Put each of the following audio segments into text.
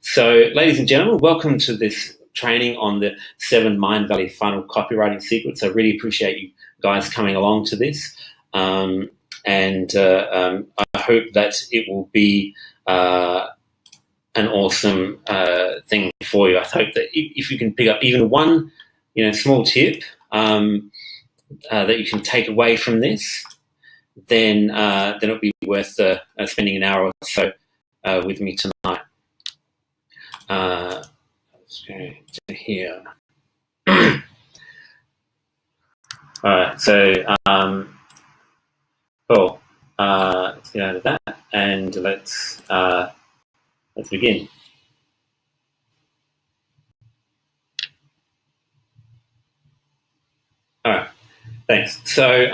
So, ladies and gentlemen, welcome to this training on the 7 Mindvalley funnel copywriting secrets. I really appreciate you guys coming along to this, and I hope that it will be an awesome thing for you. I hope that if you can pick up even one, small tip that you can take away from this, then it'll be worth spending an hour or so with me tonight. Let's go to here. All right, so cool. Let's get out of that and let's begin. All right, thanks. So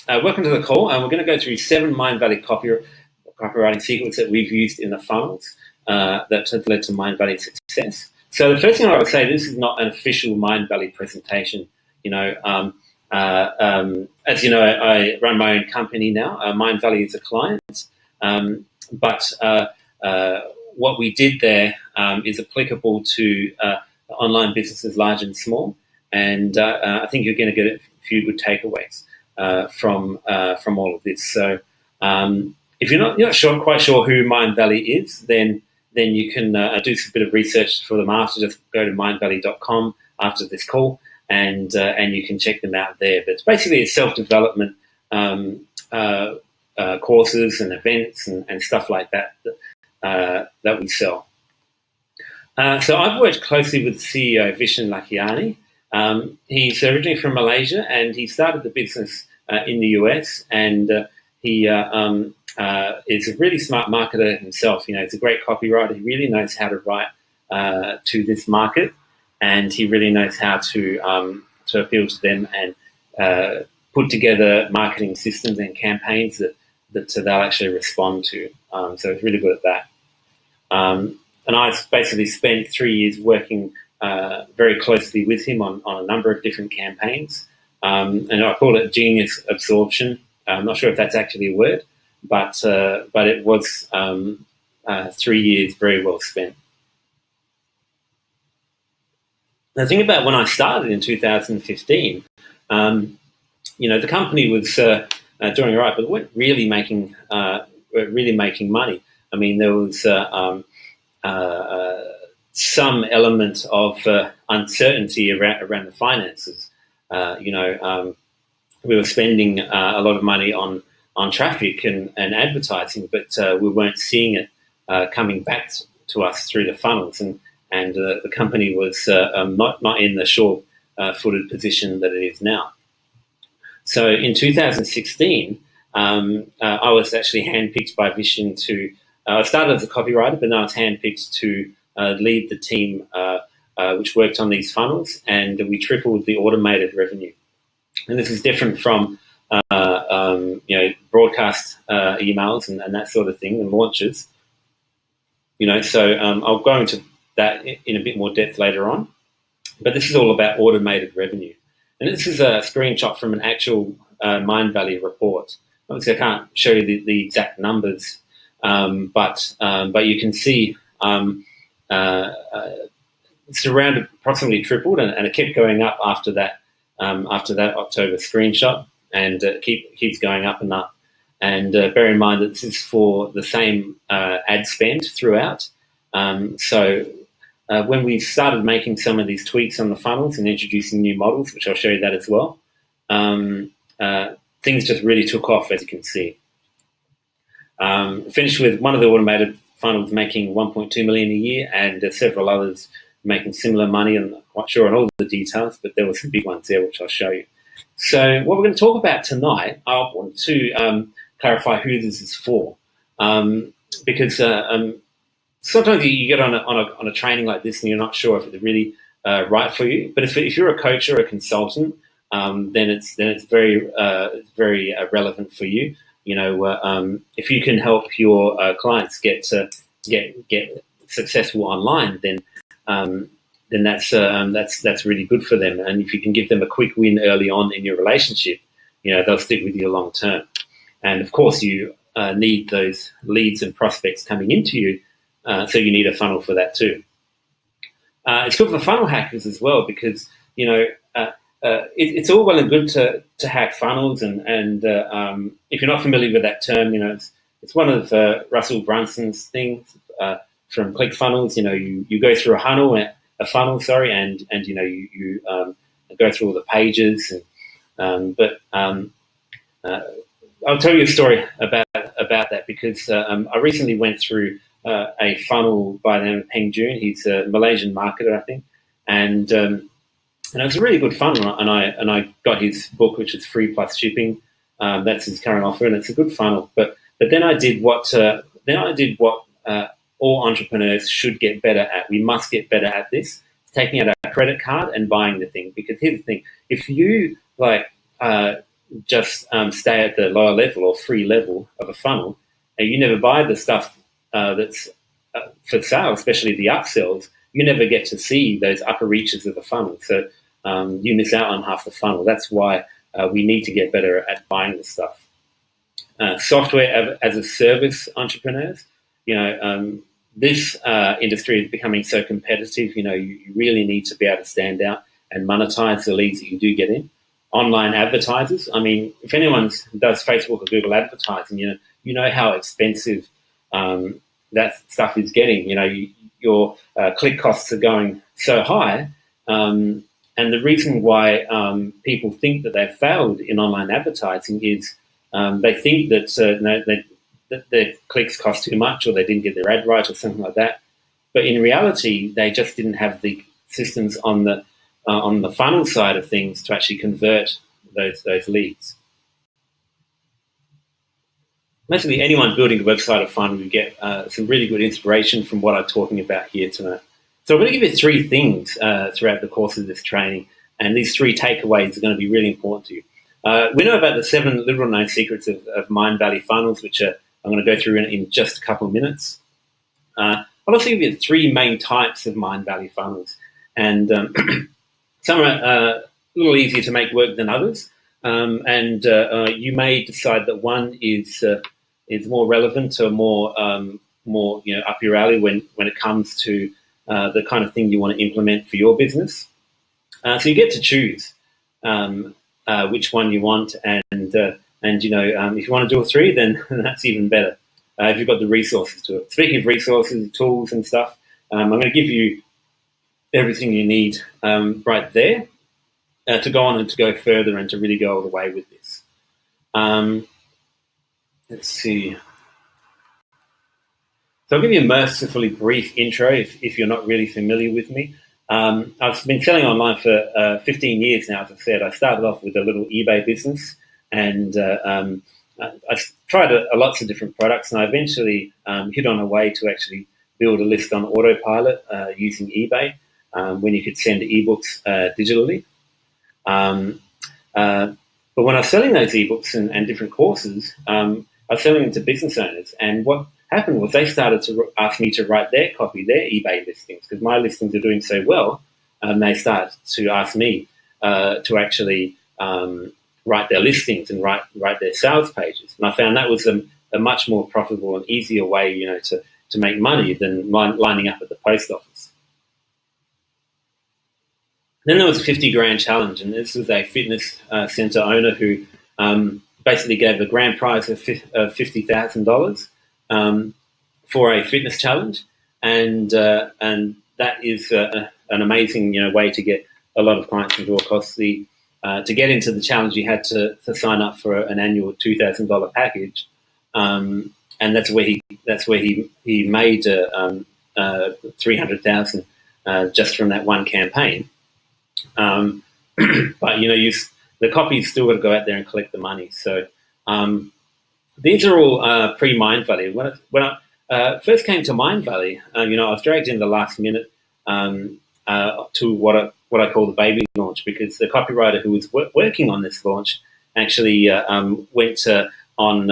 welcome to the call, and we're going to go through 7 Mindvalley copywriting secrets that we've used in the funnels that have led to Mindvalley success. So the first thing I would say, this is not an official Mindvalley presentation. As you know, I run my own company now. Mindvalley is a client, but what we did there is applicable to online businesses large and small, and I think you're going to get a few good takeaways from all of this. So if you're not quite sure who Mindvalley is, then you can do a bit of research for them after. Just go to mindvalley.com after this call, and you can check them out there. But it's basically self-development courses and events and stuff like that that we sell. So I've worked closely with the CEO, Vishen Lakhiani. He's originally from Malaysia, and he started the business in the US, and he is a really smart marketer himself. He's a great copywriter. He really knows how to write to this market, and he really knows how to appeal to them and put together marketing systems and campaigns that they'll actually respond to. So he's really good at that. And I basically spent 3 years working very closely with him on a number of different campaigns, and I call it genius absorption. I'm not sure if that's actually a word, but it was 3 years very well spent. Now, think about when I started in 2015. The company was doing all right, but weren't really making money. I mean, there was some element of uncertainty around the finances. We were spending a lot of money on traffic and advertising, but we weren't seeing it coming back to us through the funnels, and the company was not in the sure-footed position that it is now. So in 2016, I was actually handpicked by Vishen to. I started as a copywriter, but now I was handpicked to lead the team which worked on these funnels, and we tripled the automated revenue. And this is different from broadcast emails and that sort of thing and launches. So I'll go into that in a bit more depth later on. But this is all about automated revenue, and this is a screenshot from an actual Mindvalley report. Obviously, I can't show you the exact numbers, but you can see it's around approximately tripled, and it kept going up after that October screenshot, and it keeps going up and up. And bear in mind that this is for the same ad spend throughout. So when we started making some of these tweaks on the funnels and introducing new models, which I'll show you that as well, things just really took off, as you can see. Finished with one of the automated funnels making 1.2 million a year, and several others making similar money. I'm not quite sure on all the details, but there were some big ones there, which I'll show you. So what we're going to talk about tonight, I want to clarify who this is for, because sometimes you get on a training like this and you're not sure if it's really right for you. But if you're a coach or a consultant, then it's very relevant for you. If you can help your clients get successful online, then that's really good for them. And if you can give them a quick win early on in your relationship, they'll stick with you long term. And of course, you need those leads and prospects coming into you So you need a funnel for that too. It's good for funnel hackers as well because, it's all well and good to hack funnels. And if you're not familiar with that term, it's one of Russell Brunson's things from ClickFunnels. You go through a funnel, and you go through all the pages. But I'll tell you a story about that because I recently went through a funnel by the name of Peng Jun. He's a Malaysian marketer, I think, and it was a really good funnel. And I got his book, which is free plus shipping. That's his current offer, and it's a good funnel. But then I did what all entrepreneurs should get better at. We must get better at this: taking out a credit card and buying the thing. Because here's the thing: if you just stay at the lower level or free level of a funnel, and you never buy the stuff that's for sale, especially the upsells, you never get to see those upper reaches of the funnel. So you miss out on half the funnel. That's why we need to get better at buying the stuff. Software as a service entrepreneurs, this industry is becoming so competitive. You really need to be able to stand out and monetize the leads that you do get in. Online advertisers, I mean, if anyone does Facebook or Google advertising, you know how expensive that stuff is getting. Your click costs are going so high, and the reason why people think that they've failed in online advertising is they think that their clicks cost too much, or they didn't get their ad right, or something like that. But in reality, they just didn't have the systems on the funnel side of things to actually convert those leads. Basically, anyone building a website or funnel will get some really good inspiration from what I'm talking about here tonight. So I'm going to give you 3 things throughout the course of this training, and these 3 takeaways are going to be really important to you. We know about the 7 little-known secrets of Mindvalley funnels, which I'm going to go through in just a couple of minutes. I'll also give you 3 main types of Mindvalley funnels, and some are a little easier to make work than others, and you may decide that one is more relevant or more up your alley when it comes to the kind of thing you want to implement for your business. So you get to choose which one you want, and if you want to do all 3, then that's even better if you've got the resources to it. Speaking of resources, tools and stuff, I'm going to give you everything you need right there to go on and to go further and to really go all the way with this. Let's see. So I'll give you a mercifully brief intro if you're not really familiar with me. I've been selling online for 15 years now, as I said. I started off with a little eBay business, and I tried lots of different products, and I eventually hit on a way to actually build a list on autopilot using eBay when you could send ebooks digitally. But when I was selling those ebooks and different courses, I was selling them to business owners, and what happened was they started to ask me to write their copy, their eBay listings, because my listings are doing so well, and they started to ask me to actually write their listings and write their sales pages. And I found that was a much more profitable and easier way, to make money than lining up at the post office. Then there was a 50 grand challenge, and this was a fitness center owner who basically gave a grand prize of $50,000 for a fitness challenge, and that is an amazing way to get a lot of clients into a costly. To get into the challenge, you had to sign up for an annual $2,000 package, and that's where he made $300,000 just from that one campaign. But the copy's still got to go out there and collect the money. So these are all pre-Mindvalley. When I first came to Mindvalley, I was dragged in the last minute to what I call the baby launch, because the copywriter who was working on this launch actually went on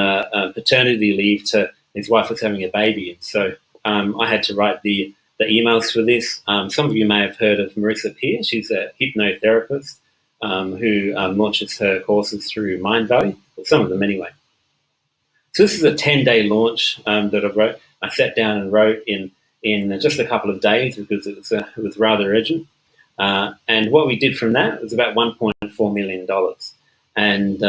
paternity leave. His wife was having a baby, and so I had to write the emails for this. Some of you may have heard of Marissa Peer. She's a hypnotherapist who launches her courses through Mindvalley, or some of them anyway. So this is a 10-day launch that I wrote. I sat down and wrote in in just a couple of days because it was rather urgent. And what we did from that was about $1.4 million. And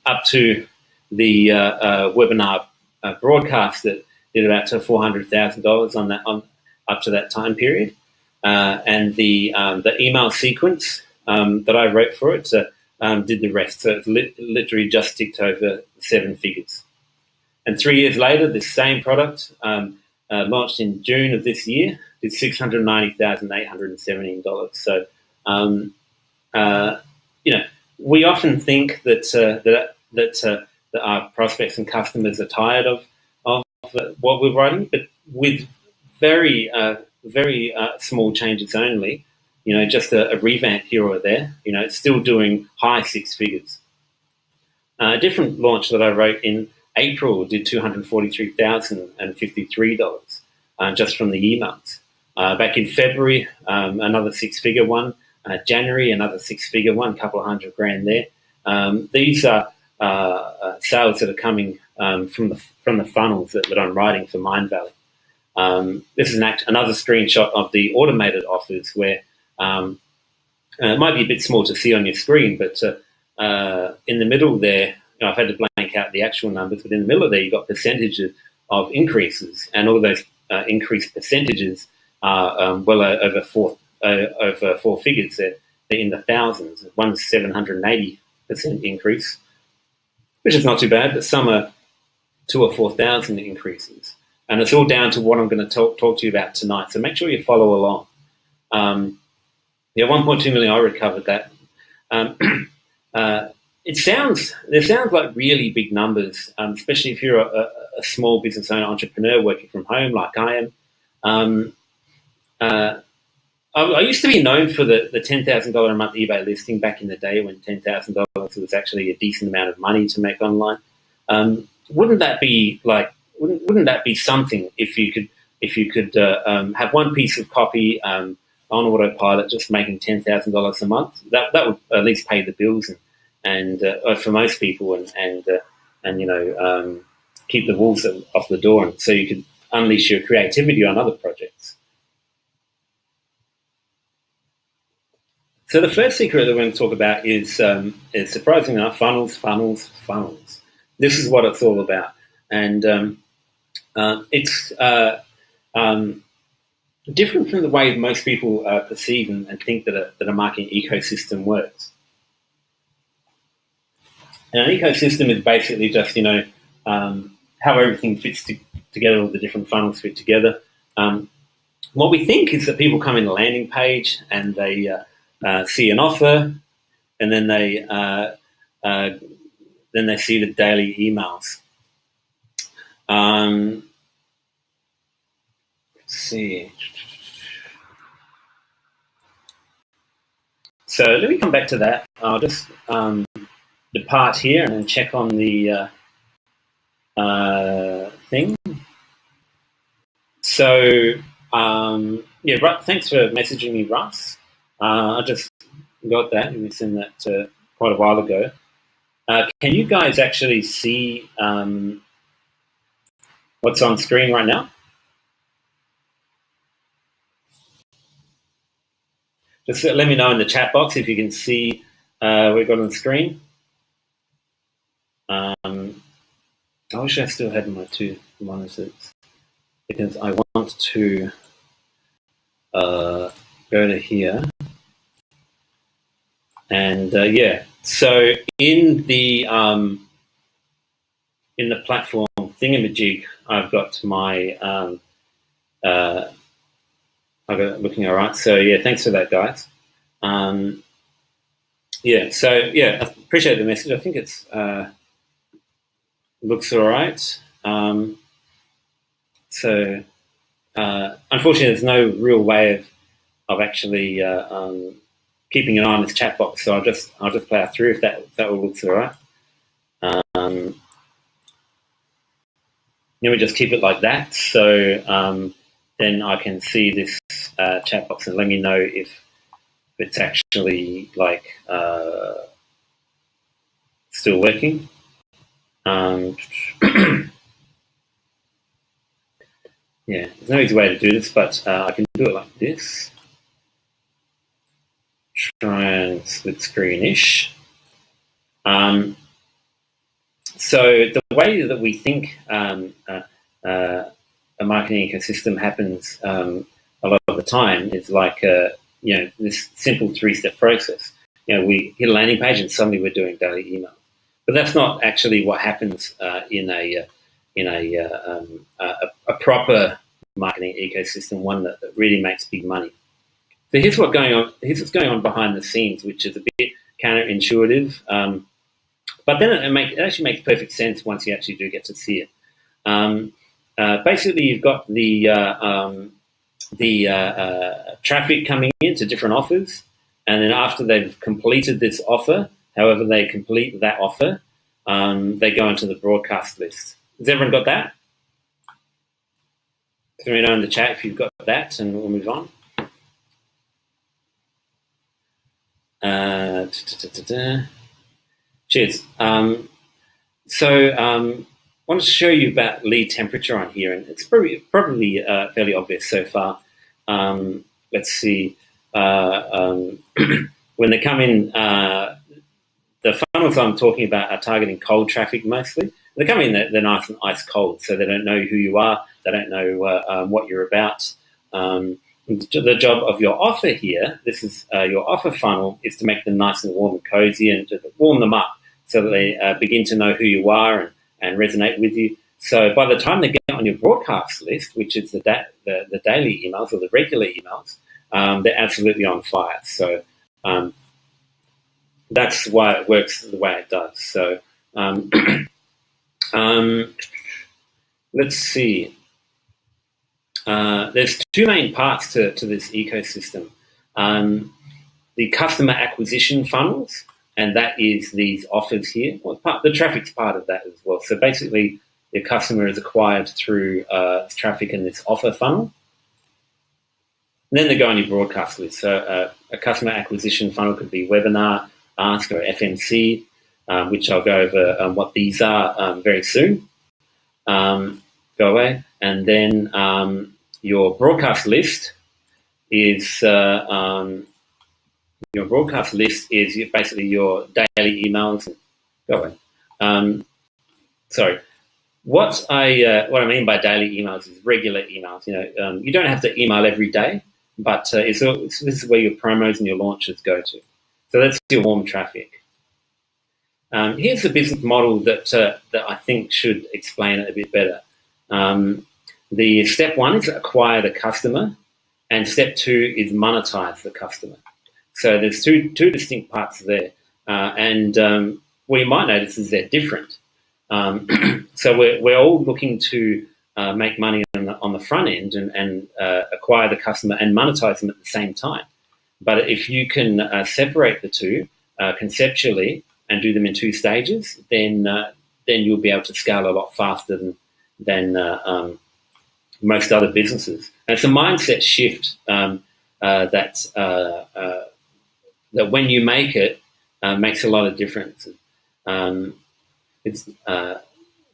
up to the webinar broadcast that did about $400,000 on that up to that time period. And the email sequence that I wrote for it did the rest. So it literally just ticked over 7 figures. And 3 years later, this same product launched in June of this year, did $690,817. So, we often think that our prospects and customers are tired of what we're writing, but with very small changes only, just a revamp here or there, it's still doing high 6 figures. A different launch that I wrote in April did $243,053 just from the emails. Back in February, another 6-figure one. January, another 6-figure one, couple of $100,000 there. These are sales that are coming from the funnels that I'm writing for Mindvalley. This is another screenshot of the automated offers where it might be a bit small to see on your screen, but in the middle there, I've had to blank out the actual numbers, but in the middle there you've got percentages of increases, and all those increased percentages are well over 4 figures. They're in the thousands. One's 780% increase, which is not too bad, but some are 2,000 or 4,000 increases. And it's all down to what I'm going to talk to you about tonight. So make sure you follow along. 1.2 million, I already covered that. It sounds like really big numbers, especially if you're a small business owner, entrepreneur working from home like I am. I used to be known for the $10,000 a month eBay listing back in the day when $10,000 was actually a decent amount of money to make online. Wouldn't that be something if you could have one piece of copy on autopilot just making $10,000 a month? That would at least pay the bills and for most people and keep the wolves off the door, and so you could unleash your creativity on other projects. So the first secret that we're going to talk about is surprisingly enough, funnels. This is what it's all about, and it's different from the way most people perceive and think that a marketing ecosystem works. And an ecosystem is basically just how everything fits together, all the different funnels fit together. What we think is that people come in a landing page and they see an offer, and then they see the daily emails. Let's see. So let me come back to that. I'll just depart here and then check on the thing. So thanks for messaging me, Russ. I just got that. We sent that quite a while ago. Can you guys actually see what's on screen right now? Just let me know in the chat box if you can see what we've got on the screen. I wish I still had my 2 monitors because I want to go to here. And so in the platform thingamajig, I've got my I've got it looking all right. So thanks for that, guys. I appreciate the message. I think it's looks all right. Unfortunately, there's no real way of actually keeping an eye on this chat box, so I'll just plow through if that all looks all right. Then we just keep it like that, so then I can see this chat box and let me know if it's actually still working. Yeah, there's no easy way to do this, but I can do it like this. Try and split screen-ish. So the way that we think a marketing ecosystem happens a lot of the time is like this simple three-step process. We hit a landing page and suddenly we're doing daily email, but that's not actually what happens in a proper marketing ecosystem, one that really makes big money. So here's what's going on behind the scenes, which is a bit counterintuitive, but then it actually makes perfect sense once you actually do get to see it. Basically, you've got the traffic coming into different offers, and then after they've completed this offer, however they complete that offer, they go into the broadcast list. Has everyone got that? Let me know in the chat if you've got that, and we'll move on. Cheers. So I wanted to show you about lead temperature on here, and it's probably fairly obvious so far. Let's see. When they come in, the funnels I'm talking about are targeting cold traffic mostly. They come in, they're nice and ice cold, so they don't know who you are, they don't know what you're about. The job of your offer here, this is your offer funnel, is to make them nice and warm and cozy and to warm them up so that they begin to know who you are and resonate with you. So by the time they get on your broadcast list, which is the daily emails or the regular emails, they're absolutely on fire. So that's why it works the way it does. So let's see. There's two main parts to this ecosystem. The customer acquisition funnels, and that is these offers here. Well, the traffic's part of that as well. So basically, the customer is acquired through traffic in this offer funnel. And then they go on your broadcast list. So a customer acquisition funnel could be webinar, ask, or FMC, which I'll go over what these are very soon. Go away. And then your broadcast list is basically your daily emails. Go away. Sorry. What I mean by daily emails is regular emails. You don't have to email every day, but this is where your promos and your launches go to. So that's your warm traffic. Here's the business model that I think should explain it a bit better. The step one is acquire the customer, and step two is monetize the customer. So there's two distinct parts there, and what you might notice is they're different. So we're all looking to make money on the front end and acquire the customer and monetize them at the same time. But if you can separate the two conceptually and do them in two stages, then you'll be able to scale a lot faster than most other businesses. And it's a mindset shift that when you make it, makes a lot of difference. The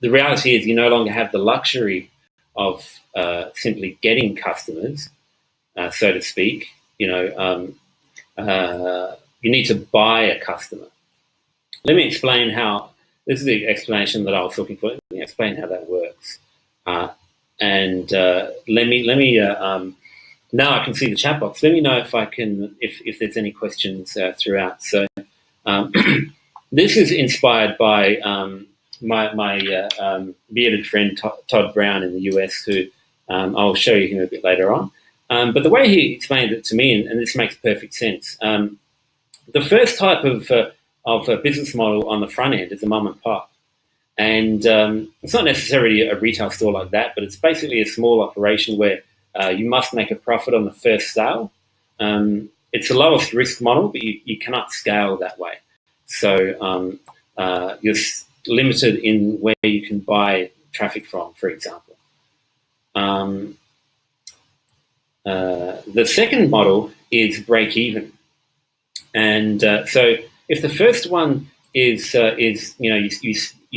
reality is you no longer have the luxury of simply getting customers, so to speak. You need to buy a customer. Let me explain how. This is the explanation that I was looking for. Let me explain how that works. And let me. Now I can see the chat box. Let me know if there's any questions throughout. So this is inspired by my bearded friend Todd Brown in the US, who I'll show you him a bit later on. But the way he explained it to me, and this makes perfect sense. The first type of a business model on the front end is a mom and pop. And it's not necessarily a retail store like that, but it's basically a small operation where you must make a profit on the first sale. It's the lowest risk model, but you cannot scale that way. So you're limited in where you can buy traffic from, for example. The second model is break even. And so if the first one is you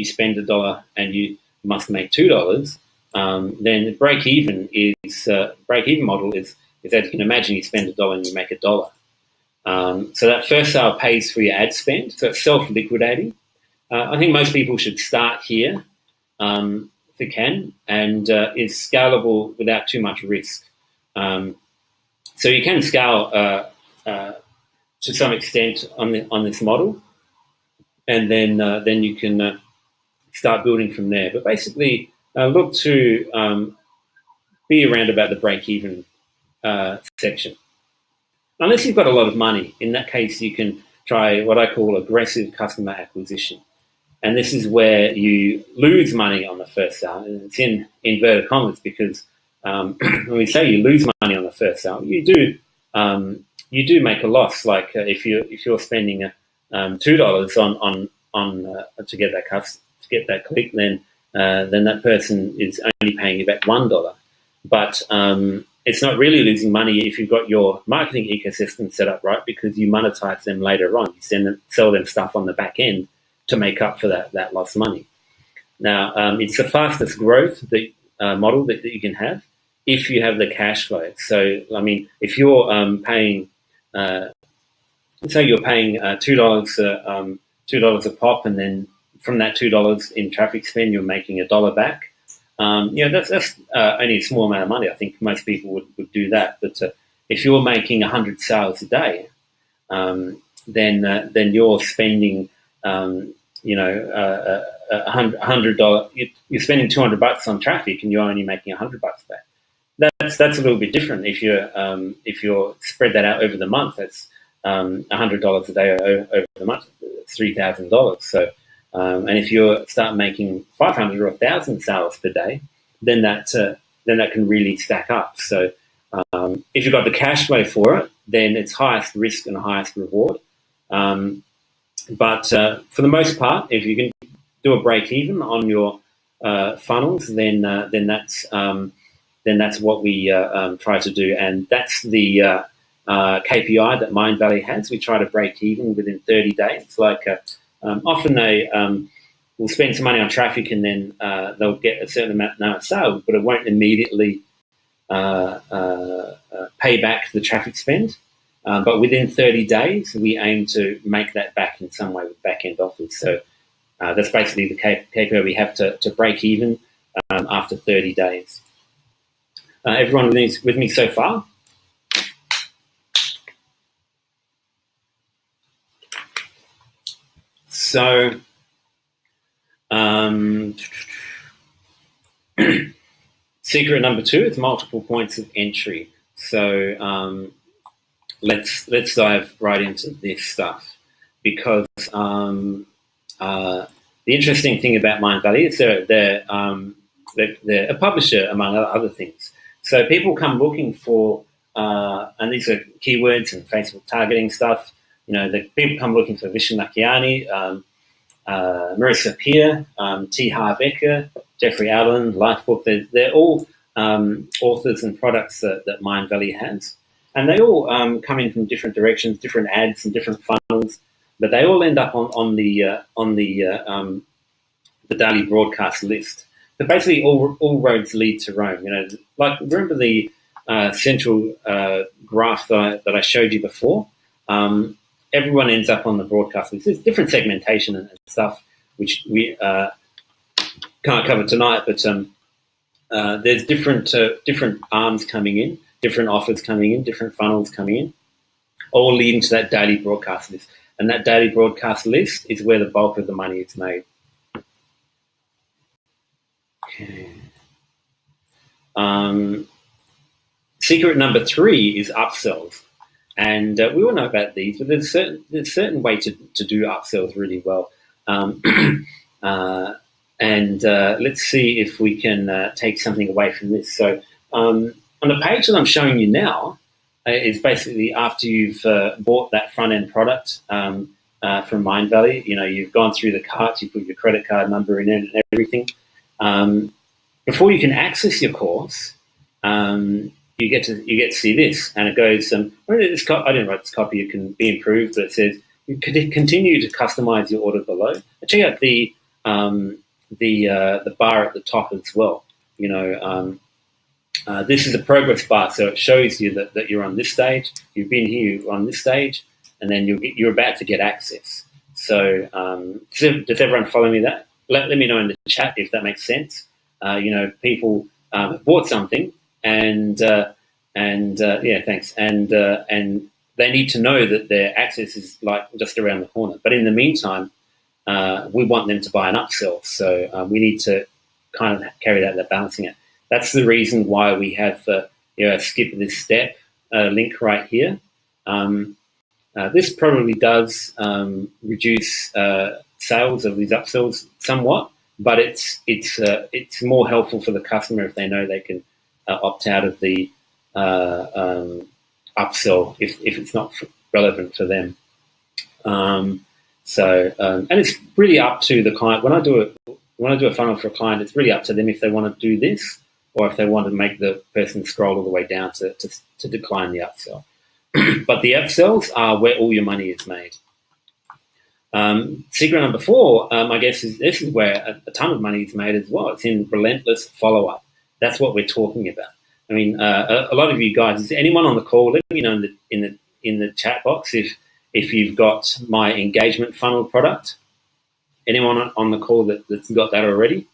spend $1 and you must make $2, then break-even model is as you can imagine, you spend $1 and you make $1. So that first sale pays for your ad spend, so it's self-liquidating. I think most people should start here if they can, and it's scalable without too much risk. So you can scale to some extent on this model, and then you can start building from there. But basically, look to be around about the break-even section. Unless you've got a lot of money, in that case, you can try what I call aggressive customer acquisition. And this is where you lose money on the first sale. And it's in inverted commas because when we say you lose money on the first sale, you do make a loss. Like if you're spending $2 on to get that click, then that person is only paying you back $1. But it's not really losing money if you've got your marketing ecosystem set up right, because you monetize them later on. You sell them stuff on the back end to make up for that lost money. Now, it's the fastest growth model that you can have if you have the cash flow. So, I mean, if you're paying, say you're paying $2 a pop, and then from that $2 in traffic spend, you're making $1 back. That's only a small amount of money. I think most people would do that. But if you're making 100 sales a day, then you're spending $100. You're spending $200 on traffic, and you're only making $100 back. That's a little bit different. If you're spread that out over the month, that's $100 a day over the month, $3,000. So. And if you start making 500 or 1,000 sales per day, then that can really stack up. So if you've got the cash flow for it, then it's highest risk and highest reward. But for the most part, if you can do a break even on your funnels, then that's what we try to do, and that's the KPI that Mindvalley has. We try to break even within 30 days. It's like often they will spend some money on traffic, and then they'll get a certain amount of sales, but it won't immediately pay back the traffic spend. But within 30 days, we aim to make that back in some way with back-end offers. So that's basically the KPI we have to break even after 30 days. Everyone with me so far? So, secret number 2 is multiple points of entry. So let's dive right into this stuff, because the interesting thing about Mindvalley is they're a publisher, among other things. So people come looking for, and these are keywords and Facebook targeting stuff. The people come looking for Vishen Lakhiani, Marissa Peer, T. Harv Eker, Jeffrey Allen, Lifebook. They're all authors and products that Mindvalley has. And they all come in from different directions, different ads and different funnels, but they all end up on the daily broadcast list. But basically, all roads lead to Rome. Like remember the central graph that I showed you before. Everyone ends up on the broadcast list. There's different segmentation and stuff, which we can't cover tonight, but there's different arms coming in, different offers coming in, different funnels coming in, all leading to that daily broadcast list. And that daily broadcast list is where the bulk of the money is made. Okay. Secret number 3 is upsells. And we all know about these, but there's a certain way to do upsells really well. And let's see if we can take something away from this. So on the page that I'm showing you now is basically after you've bought that front-end product from Mindvalley. You've gone through the carts, you put your credit card number in it and everything. Before you can access your course, you get to see this, and it goes. I didn't write this copy. It can be improved, but it says you could continue to customize your order below. Check out the bar at the top as well. this is a progress bar, so it shows you that you're on this stage, you've been here, you're on this stage, and then you're about to get access. So does everyone follow me that? Let me know in the chat if that makes sense. People bought something and thanks. And they need to know that their access is like just around the corner. But in the meantime, we want them to buy an upsell. So we need to kind of carry that balancing it. That's the reason why we have skip this step link right here. This probably does reduce sales of these upsells somewhat, but it's more helpful for the customer if they know they can opt out of the upsell if it's not relevant for them. And it's really up to the client. When I do a funnel for a client, it's really up to them if they want to do this or if they want to make the person scroll all the way down to decline the upsell. But the upsells are where all your money is made. Secret number 4, I guess, this is where a ton of money is made as well. It's in relentless follow-up. That's what we're talking about. I mean, a lot of you guys, is anyone on the call? Let me know in the chat box if you've got my engagement funnel product. Anyone on the call that's got that already?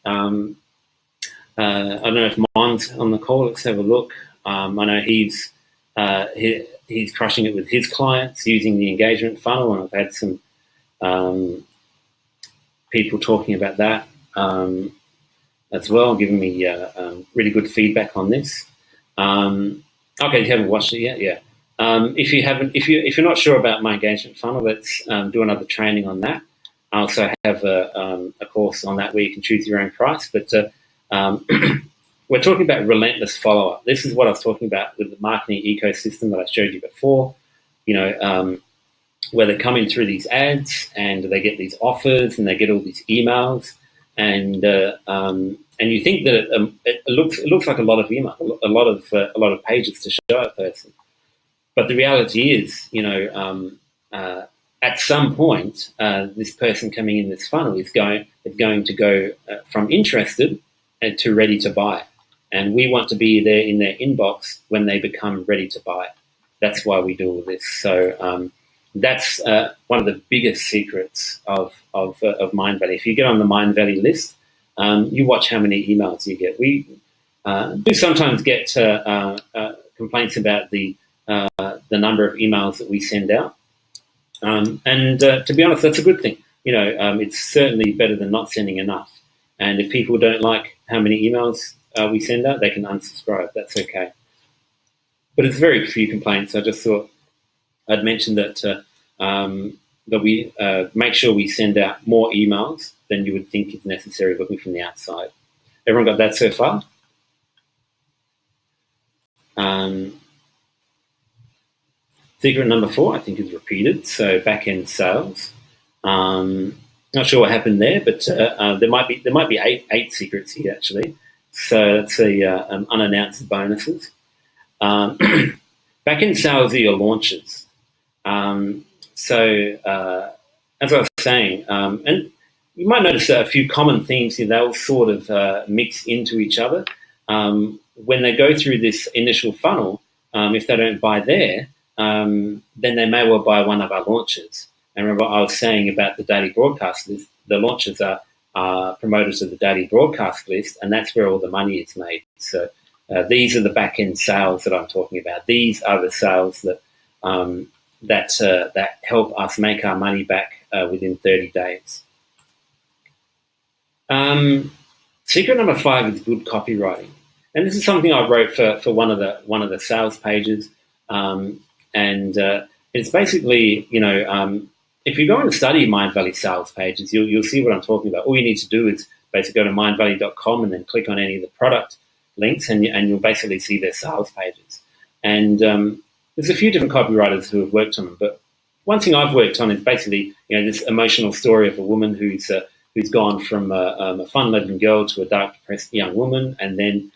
I don't know if Mon's on the call. Let's have a look. I know he's crushing it with his clients using the engagement funnel, and I've had some people talking about that as well, giving me really good feedback on this. Okay, you haven't watched it yet, yeah. If you're not sure about my engagement funnel, let's do another training on that. I also have a course on that where you can choose your own price, but we're talking about relentless follow-up. This is what I was talking about with the marketing ecosystem that I showed you before, where they're coming through these ads and they get these offers and they get all these emails, and you think that it looks like a lot of email, a lot of pages to show a person. But the reality is, at some point, this person coming in this funnel is going to go from interested to ready to buy. And we want to be there in their inbox when they become ready to buy. That's why we do all this. So that's one of the biggest secrets of Mindvalley. If you get on the Mindvalley list, you watch how many emails you get. We do sometimes get complaints about the number of emails that we send out. And to be honest, that's a good thing. It's certainly better than not sending enough. And if people don't like how many emails we send out, they can unsubscribe. That's okay. But it's very few complaints. I just thought I'd mention that we make sure we send out more emails than you would think is necessary looking from the outside. Everyone got that so far? Secret number 4, I think, is repeated. So back-end sales. Not sure what happened there, but there might be eight secrets here actually. So that's the unannounced bonuses. Back-end sales are your launches. So as I was saying, and you might notice a few common themes here. They'll sort of mix into each other. When they go through this initial funnel, if they don't buy there, then they may well buy one of our launches. And remember, I was saying about the daily broadcast list, the launches are promoters of the daily broadcast list, and that's where all the money is made. So these are the back-end sales that I'm talking about. These are the sales that that help us make our money back within 30 days. Secret number 5 is good copywriting. And this is something I wrote for one of the sales pages. And it's basically, if you go and study Mindvalley sales pages, you'll see what I'm talking about. All you need to do is basically go to mindvalley.com and then click on any of the product links, and you'll basically see their sales pages. And there's a few different copywriters who have worked on them, but one thing I've worked on is basically, this emotional story of a woman who's gone from a fun-loving girl to a dark, depressed young woman, and then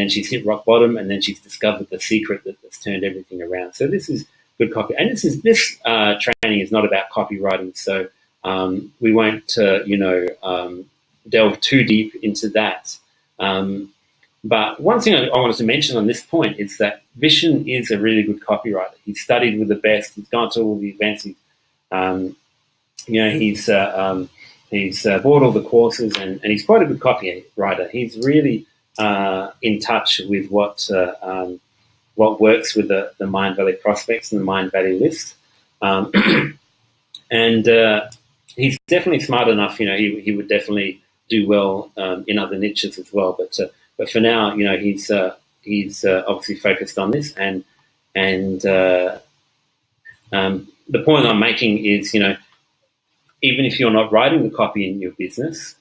she's hit rock bottom, and then she's discovered the secret that's turned everything around. So this is good copy, and this training is not about copywriting. So we won't delve too deep into that. But one thing I wanted to mention on this point is that Vishen is a really good copywriter. He's studied with the best. He's gone to all the events. He's bought all the courses, and he's quite a good copywriter. He's really in touch with what works with the Mindvalley prospects and the Mindvalley list. And he's definitely smart enough. He would definitely do well in other niches as well. But for now, he's obviously focused on this. And the point I'm making is, even if you're not writing the copy in your business,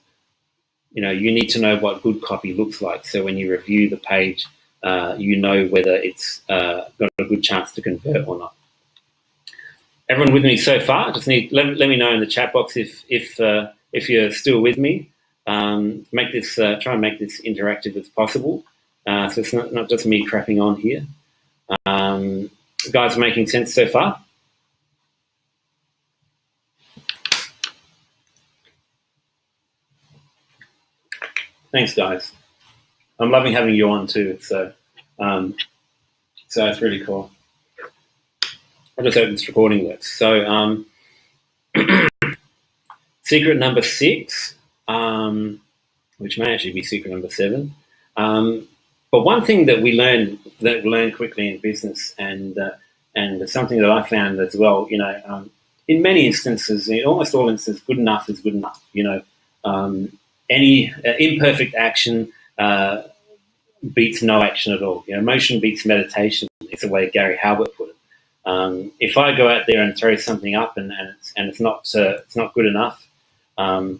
you need to know what good copy looks like. So when you review the page, whether it's got a good chance to convert or not. Everyone with me so far? Just let me know in the chat box if you're still with me. Try and make this interactive as possible. So it's not just me crapping on here. Guys, making sense so far? Thanks, guys. I'm loving having you on too. So it's really cool. I just hope this recording works. So secret number 6, which may actually be secret number 7. But one thing that we learn quickly in business, and something that I found as well, in many instances, in almost all instances, good enough is good enough. Any imperfect action beats no action at all. Motion beats meditation. It's the way Gary Halbert put it. If I go out there and throw something up and it's not good enough, the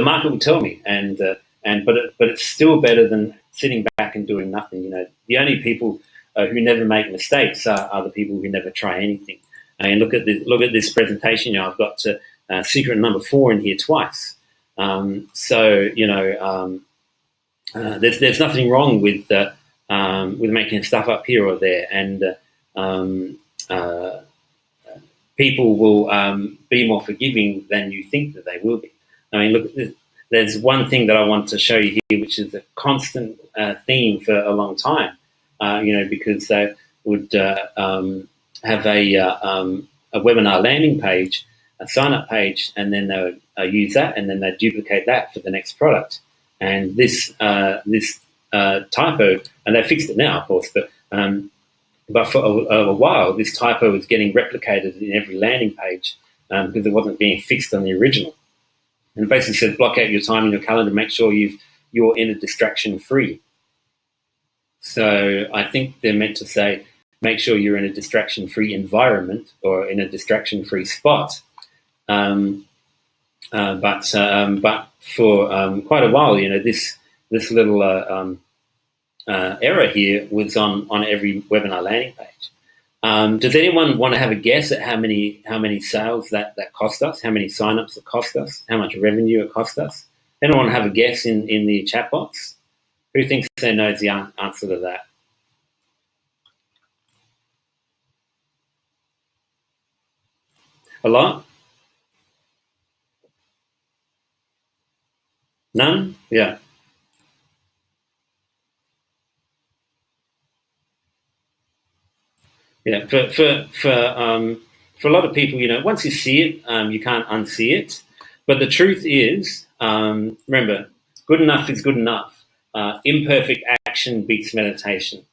market will tell me, but it's still better than sitting back and doing nothing. The only people who never make mistakes are the people who never try anything. And look at this presentation. I've got secret number 4 in here twice. There's nothing wrong with making stuff up here or there, and people will be more forgiving than you think that they will be. Look, there's one thing that I want to show you here, which is a constant theme for a long time. Because they would have a webinar landing page, a sign-up page, and then they would use that, and then they duplicate that for the next product. And this typo, and they fixed it now, of course, but for a while, this typo was getting replicated in every landing page because it wasn't being fixed on the original. And basically said, block out your time in your calendar, make sure you're in a distraction-free. So I think they're meant to say, make sure you're in a distraction-free environment or in a distraction-free spot. But for quite a while, this little error here was on every webinar landing page. Does anyone want to have a guess at how many sales that cost us? How many signups it cost us? How much revenue it cost us? Anyone have a guess in the chat box? Who thinks they knows the answer to that? A lot? None? Yeah. Yeah. For a lot of people, once you see it, you can't unsee it. But the truth is, remember, good enough is good enough. Imperfect action beats meditation.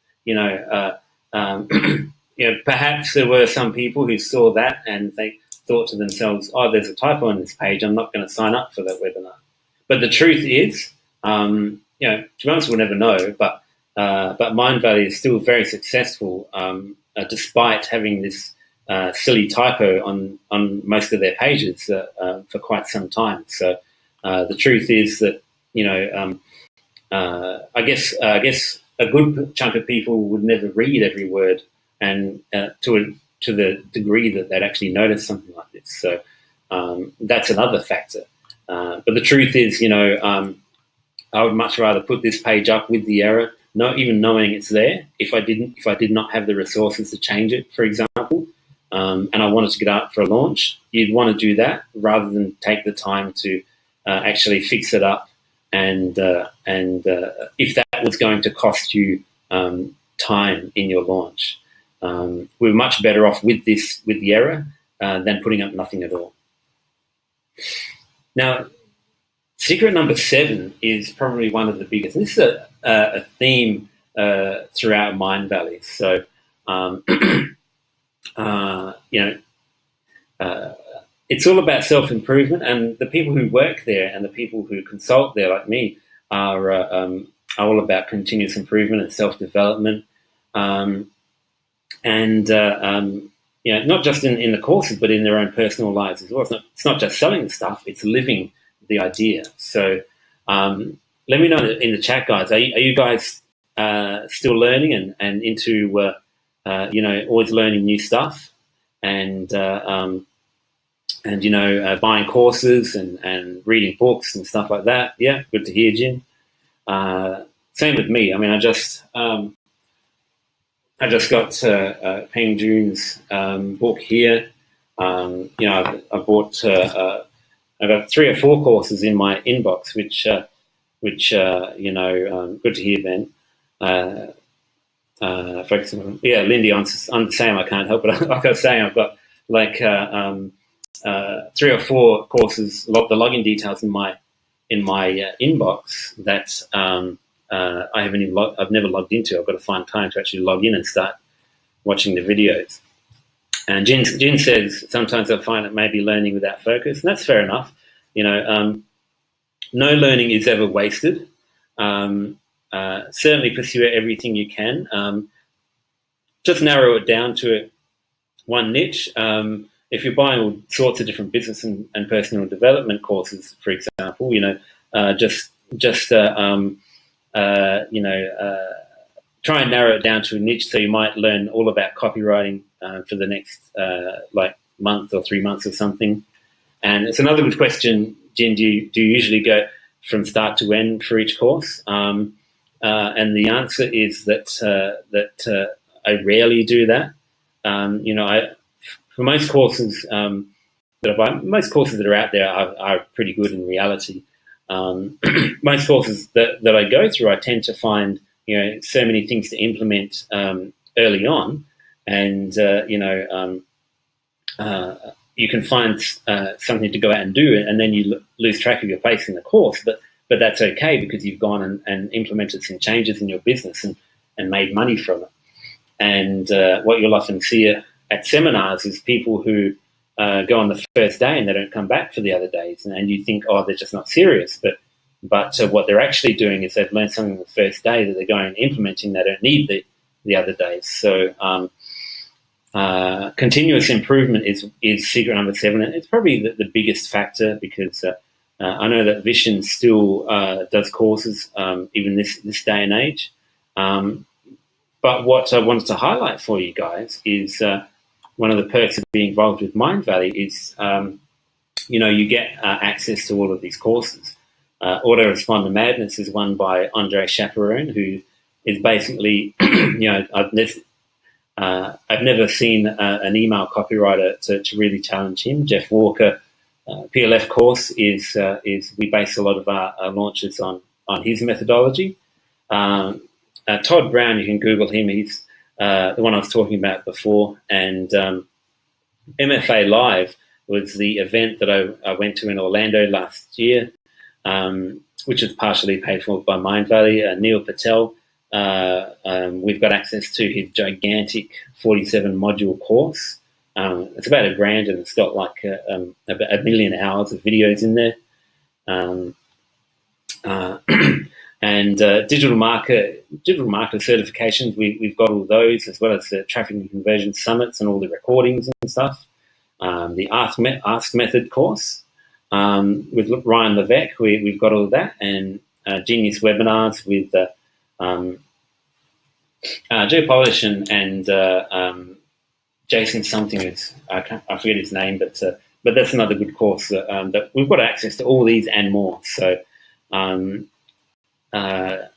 Perhaps there were some people who saw that and they thought to themselves, "Oh, there's a typo on this page. I'm not going to sign up for that webinar." But the truth is, to be honest, we'll never know. But Mindvalley is still very successful, despite having this silly typo on most of their pages for quite some time. So the truth is that I guess a good chunk of people would never read every word, and to the degree that they'd actually notice something like this. So that's another factor. But the truth is, I would much rather put this page up with the error, not even knowing it's there. If I did not have the resources to change it, for example, and I wanted to get out for a launch, you'd want to do that rather than take the time to actually fix it up if that was going to cost you time in your launch, we're much better off with the error than putting up nothing at all. Now, secret number 7 is probably one of the biggest. And this is a theme throughout Mindvalley. So, it's all about self-improvement, and the people who work there and the people who consult there, like me, are all about continuous improvement and self-development. Not just in the courses, but in their own personal lives as well. It's not just selling the stuff; it's living the idea. So, let me know in the chat, guys. Are you guys still learning and into always learning new stuff and buying courses and reading books and stuff like that? Yeah, good to hear, Jim. Same with me. I mean, I just got Peng Jun's book here. I bought. I got 3 or 4 courses in my inbox, which good to hear, Ben. Focusing on, Lindy, I'm the same. I can't help it. Like I was saying, I've got 3 or 4 courses, the login details in my inbox that I've never logged into. I've got to find time to actually log in and start watching the videos. And Jin says sometimes I find it maybe learning without focus, and that's fair enough. No learning is ever wasted. Certainly pursue everything you can. Just narrow it down to one niche. If you're buying all sorts of different business and personal development courses, for example, try and narrow it down to a niche. So you might learn all about copywriting for the next month or 3 months or something. And it's another good question, Jin. Do you usually go from start to end for each course? And the answer is that I rarely do that. For most courses that I buy, most courses that are out there are pretty good in reality. Most courses that I go through, I tend to find so many things to implement early on, and you can find something to go out and do, and then you lose track of your place in the course. But that's okay, because you've gone and implemented some changes in your business and made money from it. And what you'll often see at seminars is people who go on the first day and they don't come back for the other days, and you think, oh, they're just not serious. But what they're actually doing is they've learned something the first day that they're going and implementing. They don't need the other days. So continuous improvement is secret number 7. It's probably the biggest factor, because I know that Vishen still does courses even this day and age. But what I wanted to highlight for you guys is one of the perks of being involved with Mindvalley is, you get access to all of these courses. Autoresponder Madness is one by Andre Chaperon, who is basically, I've never seen an email copywriter to really challenge him. Jeff Walker, PLF course is we base a lot of our launches on his methodology. Todd Brown, you can Google him. He's the one I was talking about before. And MFA Live was the event that I went to in Orlando last year, which was partially paid for by Mindvalley. Neil Patel, we've got access to his gigantic 47-module course. It's about $1,000, and it's got like about 1 million hours of videos in there. And digital marketer certifications, we've got all those, as well as the traffic and conversion summits and all the recordings and stuff. The Ask Method course with Ryan Levesque, we've got all of that, and Genius webinars with Joe Polish and Jason something. I forget his name, but that's another good course that we've got access to all these and more. So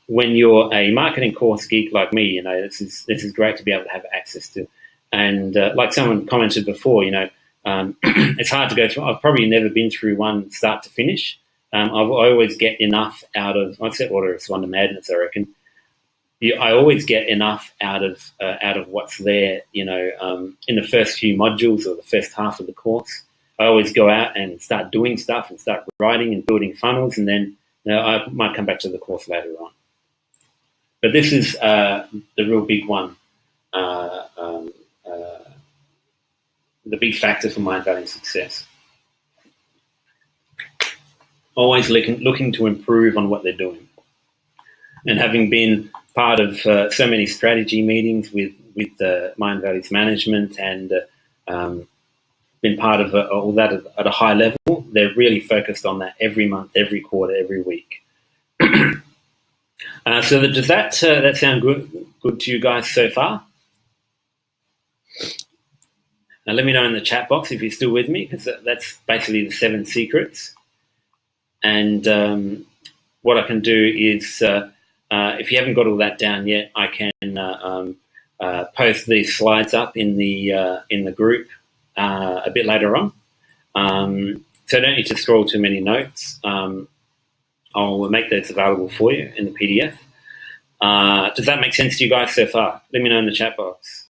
when you're a marketing course geek like me, this is great to be able to have access to. And like someone commented before, it's hard to go through. I've probably never been through one start to finish. I always get enough out of, I'd say order of Wonder Madness, I reckon. I always get enough out of what's there, in the first few modules or the first half of the course. I always go out and start doing stuff and start writing and building funnels, and then I might come back to the course later on. But this is the real big one, the big factor for Mindvalley success. Always looking to improve on what they're doing. And having been part of so many strategy meetings with Mindvalley's management and been part of all that at a high level, they're really focused on that every month, every quarter, every week. So does that sound good to you guys so far? Now let me know in the chat box if you're still with me, because that's basically the 7 secrets. And what I can do is, if you haven't got all that down yet, I can post these slides up in the group a bit later on. So I don't need to scroll too many notes. I'll make those available for you in the PDF. Does that make sense to you guys so far? Let me know in the chat box.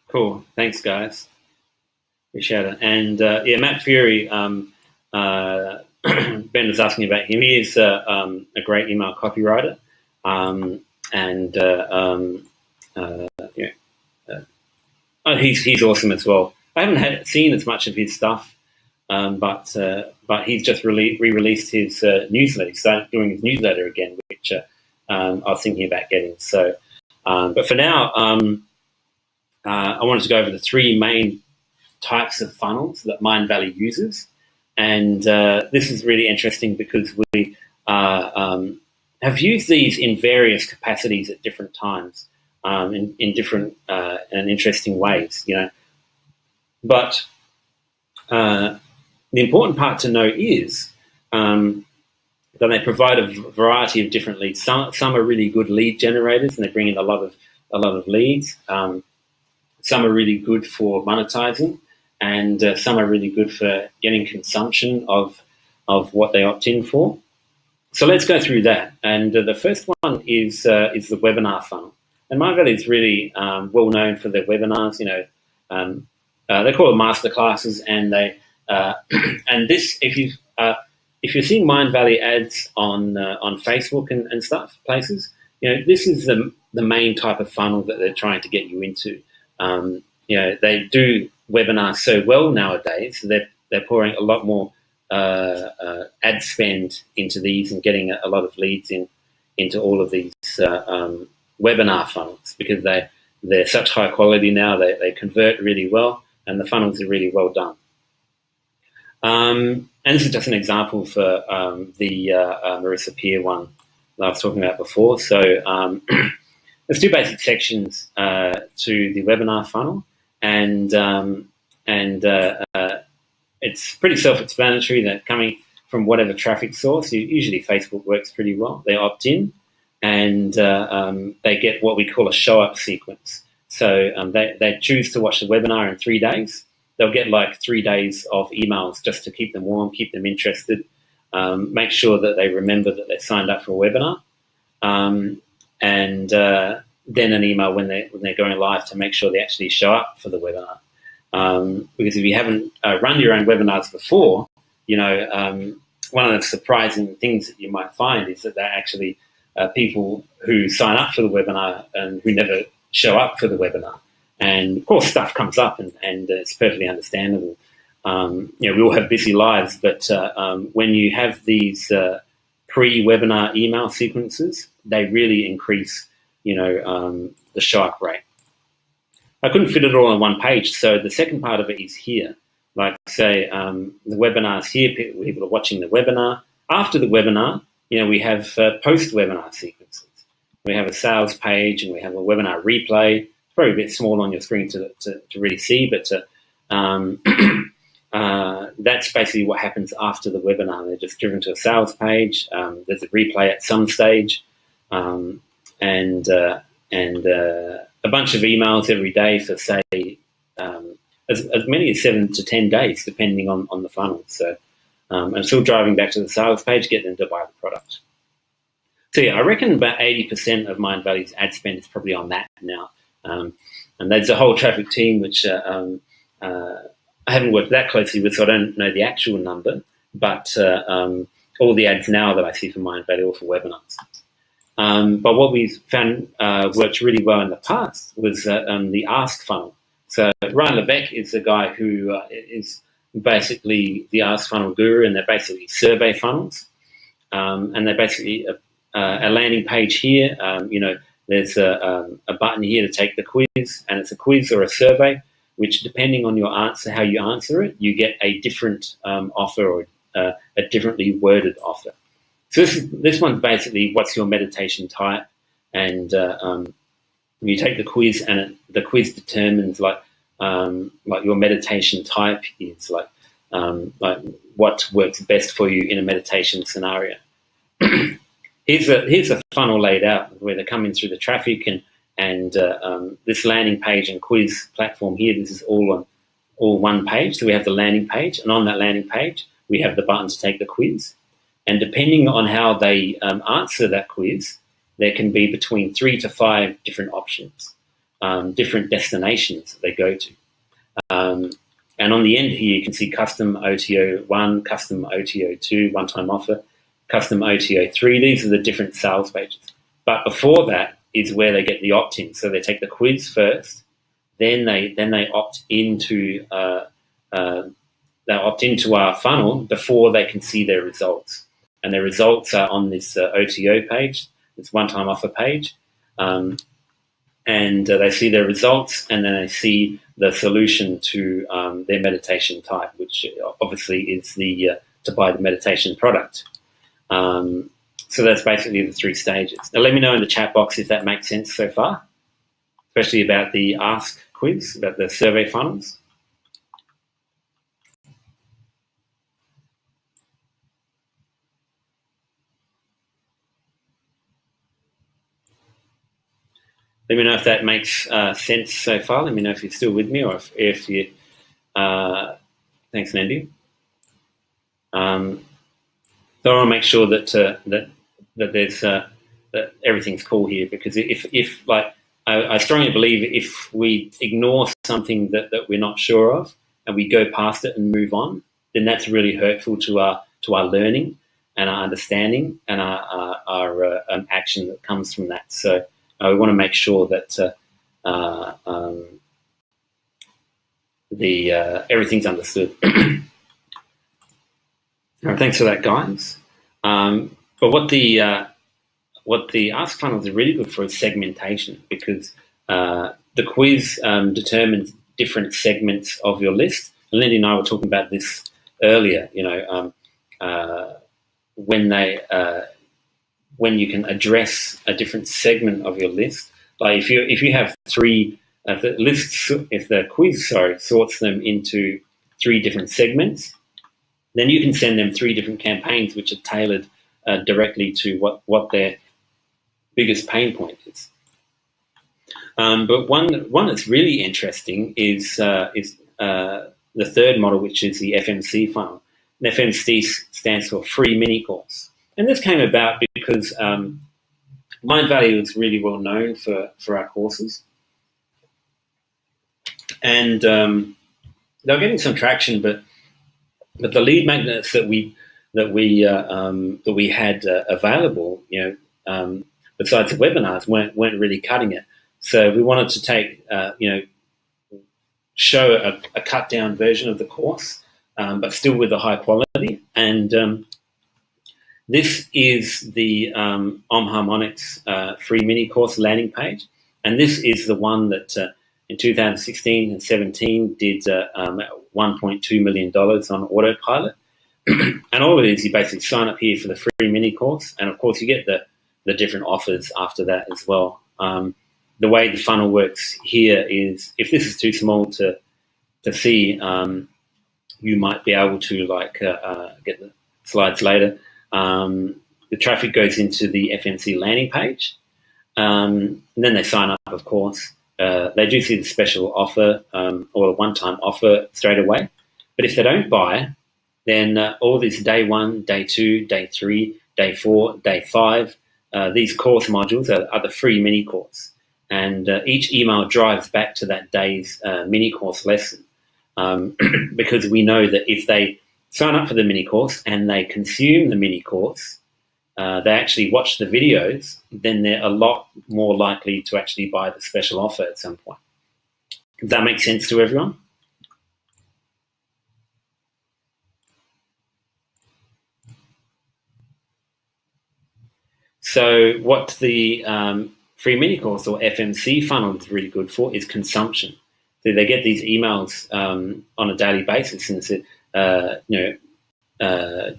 Cool. Thanks, guys. Appreciate it. And Matt Fury, Ben was asking about him. He is a great email copywriter, he's awesome as well. I haven't seen as much of his stuff, but he's just re-released his newsletter. He started doing his newsletter again, which I was thinking about getting. So, but for now, I wanted to go over the 3 main types of funnels that Mindvalley uses. And this is really interesting because we have used these in various capacities at different times, in different and interesting ways, But the important part to note is that they provide a variety of different leads. Some are really good lead generators, and they bring in a lot of leads. Some are really good for monetizing, and some are really good for getting consumption of what they opt in for. So let's go through that. And the first one is the webinar funnel. And Mindvalley is really well known for their webinars. They call them masterclasses, and they and this if you're seeing Mindvalley ads on Facebook and stuff places, this is the main type of funnel that they're trying to get you into. They do webinars so well nowadays, so they're pouring a lot more ad spend into these and getting a lot of leads into all of these webinar funnels, because they're such high quality now. They convert really well, and the funnels are really well done. And this is just an example for the Marissa Peer one that I was talking about before. So there's 2 basic sections to the webinar funnel, and it's pretty self-explanatory that coming from whatever traffic source, usually Facebook works pretty well. They opt in, and they get what we call a show-up sequence. So they choose to watch the webinar in 3 days. They'll get like 3 days of emails just to keep them warm, keep them interested, make sure that they remember that they signed up for a webinar, and then an email when they're going live to make sure they actually show up for the webinar. Because if you haven't run your own webinars before, one of the surprising things that you might find is that they're actually people who sign up for the webinar and who never show up for the webinar. And of course, stuff comes up, and it's perfectly understandable. We all have busy lives, but when you have these pre-webinar email sequences, they really increase, the show-up rate. I couldn't fit it all on one page, so the second part of it is here. Like, say, the webinar's here, people are watching the webinar. After the webinar, we have post-webinar sequences. We have a sales page, and we have a webinar replay. It's probably a bit small on your screen to really see, but that's basically what happens after the webinar. They're just driven to a sales page. There's a replay at some stage, and a bunch of emails every day for, say, as many as 7 to 10 days, depending on the funnel. So I'm still driving back to the sales page, get them to buy the product. So yeah, I reckon about 80% of Mindvalley's ad spend is probably on that now. And there's a whole traffic team, which I haven't worked that closely with, so I don't know the actual number, but all the ads now that I see for Mindvalley are for webinars. But what we found worked really well in the past was the Ask funnel. So Ryan Levesque is the guy who is basically the Ask funnel guru, and they're basically survey funnels. And they're basically a landing page here. There's a button here to take the quiz, and it's a quiz or a survey, which depending on your answer, how you answer it, you get a different offer or a differently worded offer. So this one's basically what's your meditation type, and you take the quiz, and the quiz determines like your meditation type is like what works best for you in a meditation scenario. Here's a funnel laid out where they're coming through the traffic, and this landing page and quiz platform here. This is all one page. So we have the landing page, and on that landing page we have the button to take the quiz. And depending on how they answer that quiz, there can be between 3 to 5 different options, different destinations that they go to. And on the end here, you can see custom OTO 1, custom OTO 2, one-time offer, custom OTO 3. These are the different sales pages. But before that is where they get the opt-in. So they take the quiz first, then they opt into our funnel before they can see their results. And their results are on this OTO page, this one-time offer page. And they see their results, and then they see the solution to their meditation type, which obviously is to buy the meditation product. So that's basically the 3 stages. Now let me know in the chat box if that makes sense so far, especially about the Ask quiz, about the survey funnels. Let me know if that makes sense so far. Let me know if you're still with me, or if you. Thanks, Nandy. So I want to make sure that there's that everything's cool here, because if like I strongly believe if we ignore something that we're not sure of and we go past it and move on, then that's really hurtful to our learning and our understanding and our action that comes from that. So. We want to make sure that everything's understood. All right, thanks for that, guys. But what the Ask funnels are really good for is segmentation, because the quiz determines different segments of your list. And Lindy and I were talking about this earlier. When you can address a different segment of your list, like if you have 3, if the quiz sorts them into 3 different segments, then you can send them 3 different campaigns which are tailored directly to what their biggest pain point is. But one that's really interesting is the third model, which is the FMC funnel. And FMC stands for free mini course. And this came about because Mindvalley was really well known for our courses, and they were getting some traction, but the lead magnets that we had available, besides the webinars, weren't really cutting it. So we wanted to take, show a cut down version of the course, but still with a high quality. And this is the Om Harmonics free mini course landing page, and this is the one that in 2016 and 17 did $1.2 million on autopilot. And all it is, you basically sign up here for the free mini course, and of course you get the different offers after that as well. The way the funnel works here is, if this is too small to see, you might be able to get the slides later. The traffic goes into the FMC landing page, and then they sign up, of course. They do see the special offer or a one-time offer straight away. But if they don't buy, then all this day 1, day 2, day 3, day 4, day 5, these course modules are the free mini course. And each email drives back to that day's mini course lesson, because we know that if they sign up for the mini course and they consume the mini course, they actually watch the videos, then they're a lot more likely to actually buy the special offer at some point. Does that make sense to everyone? So what the free mini course or FMC funnel is really good for is consumption. So they get these emails on a daily basis and say,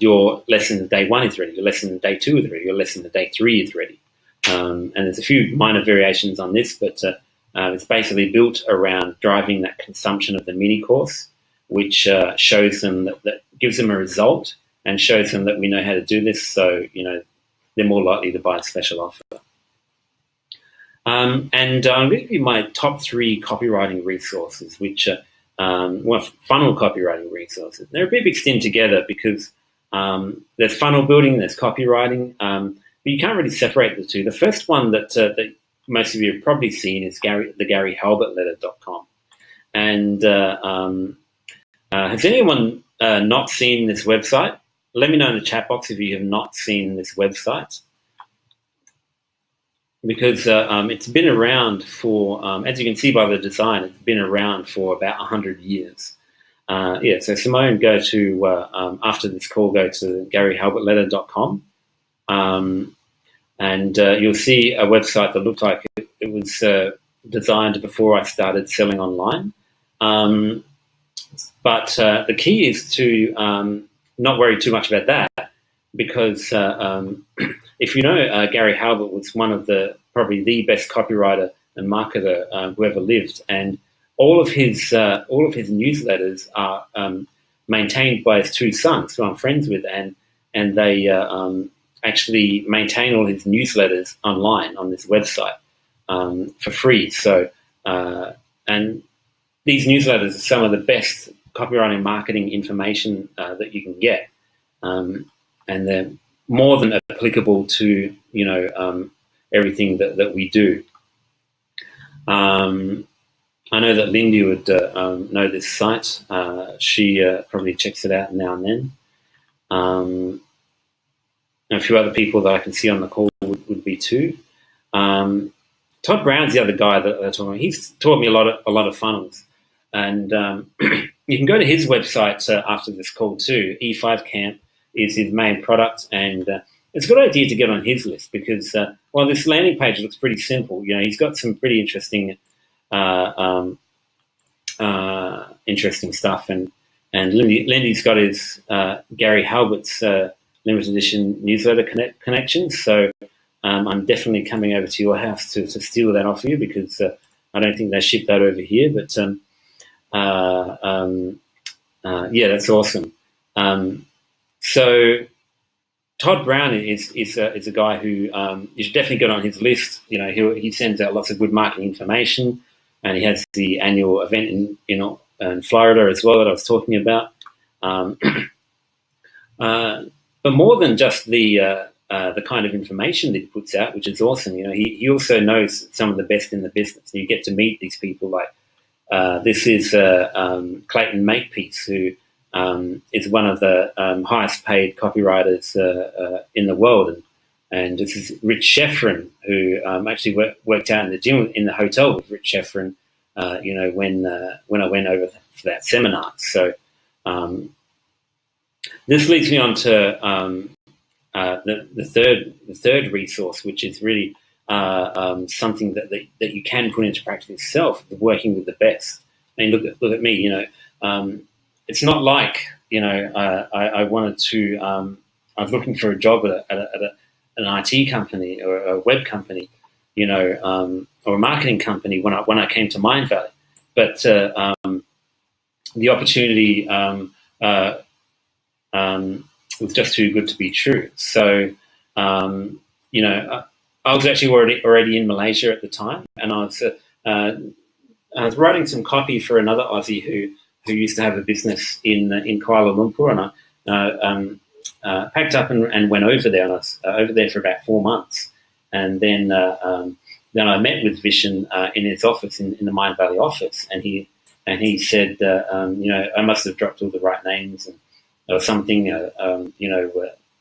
your lesson day 1 is ready, your lesson day 2 is ready, your lesson day 3 is ready. And there's a few minor variations on this, but it's basically built around driving that consumption of the mini course, which shows them that gives them a result and shows them that we know how to do this. So, they're more likely to buy a special offer. And I'm going to give you my top 3 copywriting resources, which are funnel copywriting resources. They're a bit mixed in together because there's funnel building, there's copywriting, but you can't really separate the two. The first one that most of you have probably seen is the GaryHalbertLetter.com. And has anyone not seen this website? Let me know in the chat box if you have not seen this website, because it's been around for, as you can see by the design, it's been around for about 100 years. So Simone, go to, after this call, go to GaryHalbertLetter.com, and you'll see a website that looked like it was designed before I started selling online. But the key is to not worry too much about that, because if you know, Gary Halbert was one of probably the best copywriter and marketer who ever lived, and all of his newsletters are maintained by his 2 sons, who I'm friends with, and they actually maintain all his newsletters online on this website for free. So, and these newsletters are some of the best copywriting marketing information that you can get, and they're more than applicable to everything that we do. I know that Lindy would know this site. She probably checks it out now and then. And a few other people that I can see on the call would be too. Todd Brown's the other guy that I talk about. He's taught me a lot of funnels, and you can go to his website after this call too. E5 Camp is his main product, and it's a good idea to get on his list because this landing page looks pretty simple. He's got some pretty interesting stuff, and Lindy's got his Gary Halbert's limited edition newsletter connections. So I'm definitely coming over to your house to steal that off you, because I don't think they ship that over here. But that's awesome. So Todd Brown is a guy who you should definitely get on his list. He sends out lots of good marketing information, and he has the annual event in Florida as well that I was talking about. But more than just the kind of information that he puts out, which is awesome. He also knows some of the best in the business. You get to meet these people. Like this is Clayton Makepeace, who is one of the highest paid copywriters in the world, and this is Rich Sheffrin, who actually worked out in the gym in the hotel with Rich Sheffrin. When I went over for that seminar. So this leads me on to the third resource, which is really something that you can put into practice yourself, working with the best. I mean, look at me. It's not like I wanted to. I was looking for a job at an IT company or a web company, or a marketing company when I came to Mindvalley. But the opportunity was just too good to be true. So, I was actually already in Malaysia at the time, and I was writing some copy for another Aussie who used to have a business in Kuala Lumpur, and I packed up and went over there, and I was over there for about 4 months, and then I met with Vishen in his office, in the Mindvalley office, and he said, I must have dropped all the right names or something,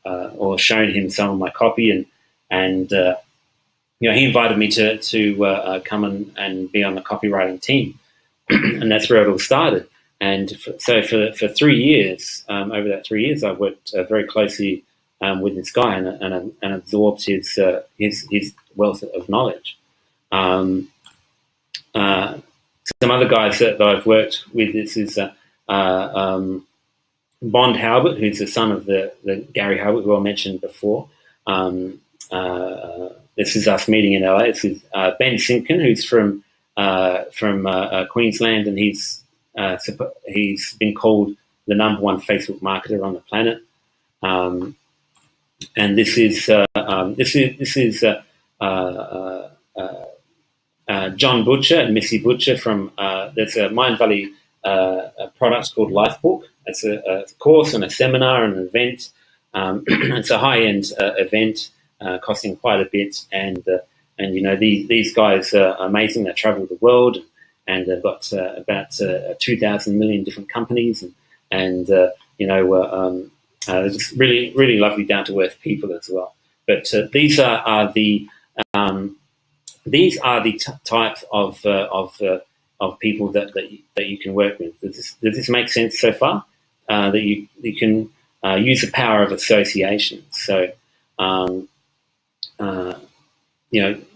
or shown him some of my copy, and he invited me to come and be on the copywriting team, and that's where it all started. And so for 3 years, over that 3 years, I worked very closely with this guy and absorbed his wealth of knowledge. Some other guys that I've worked with, this is Bond Halbert, who's the son of the Gary Halbert who I mentioned before. This is us meeting in LA. This is Ben Simpkin, who's from Queensland, and he's been called the #1 Facebook marketer on the planet. And this is John Butcher and Missy Butcher from there's a Mindvalley product called Lifebook. It's a course and a seminar and an event. It's a high-end event costing quite a bit, and these guys are amazing. They travel the world, and they've got about 2,000 million different companies, and they're just really, really lovely, down-to-earth people as well. But these are the types of people that you can work with. Does this make sense so far? That you can use the power of association. So,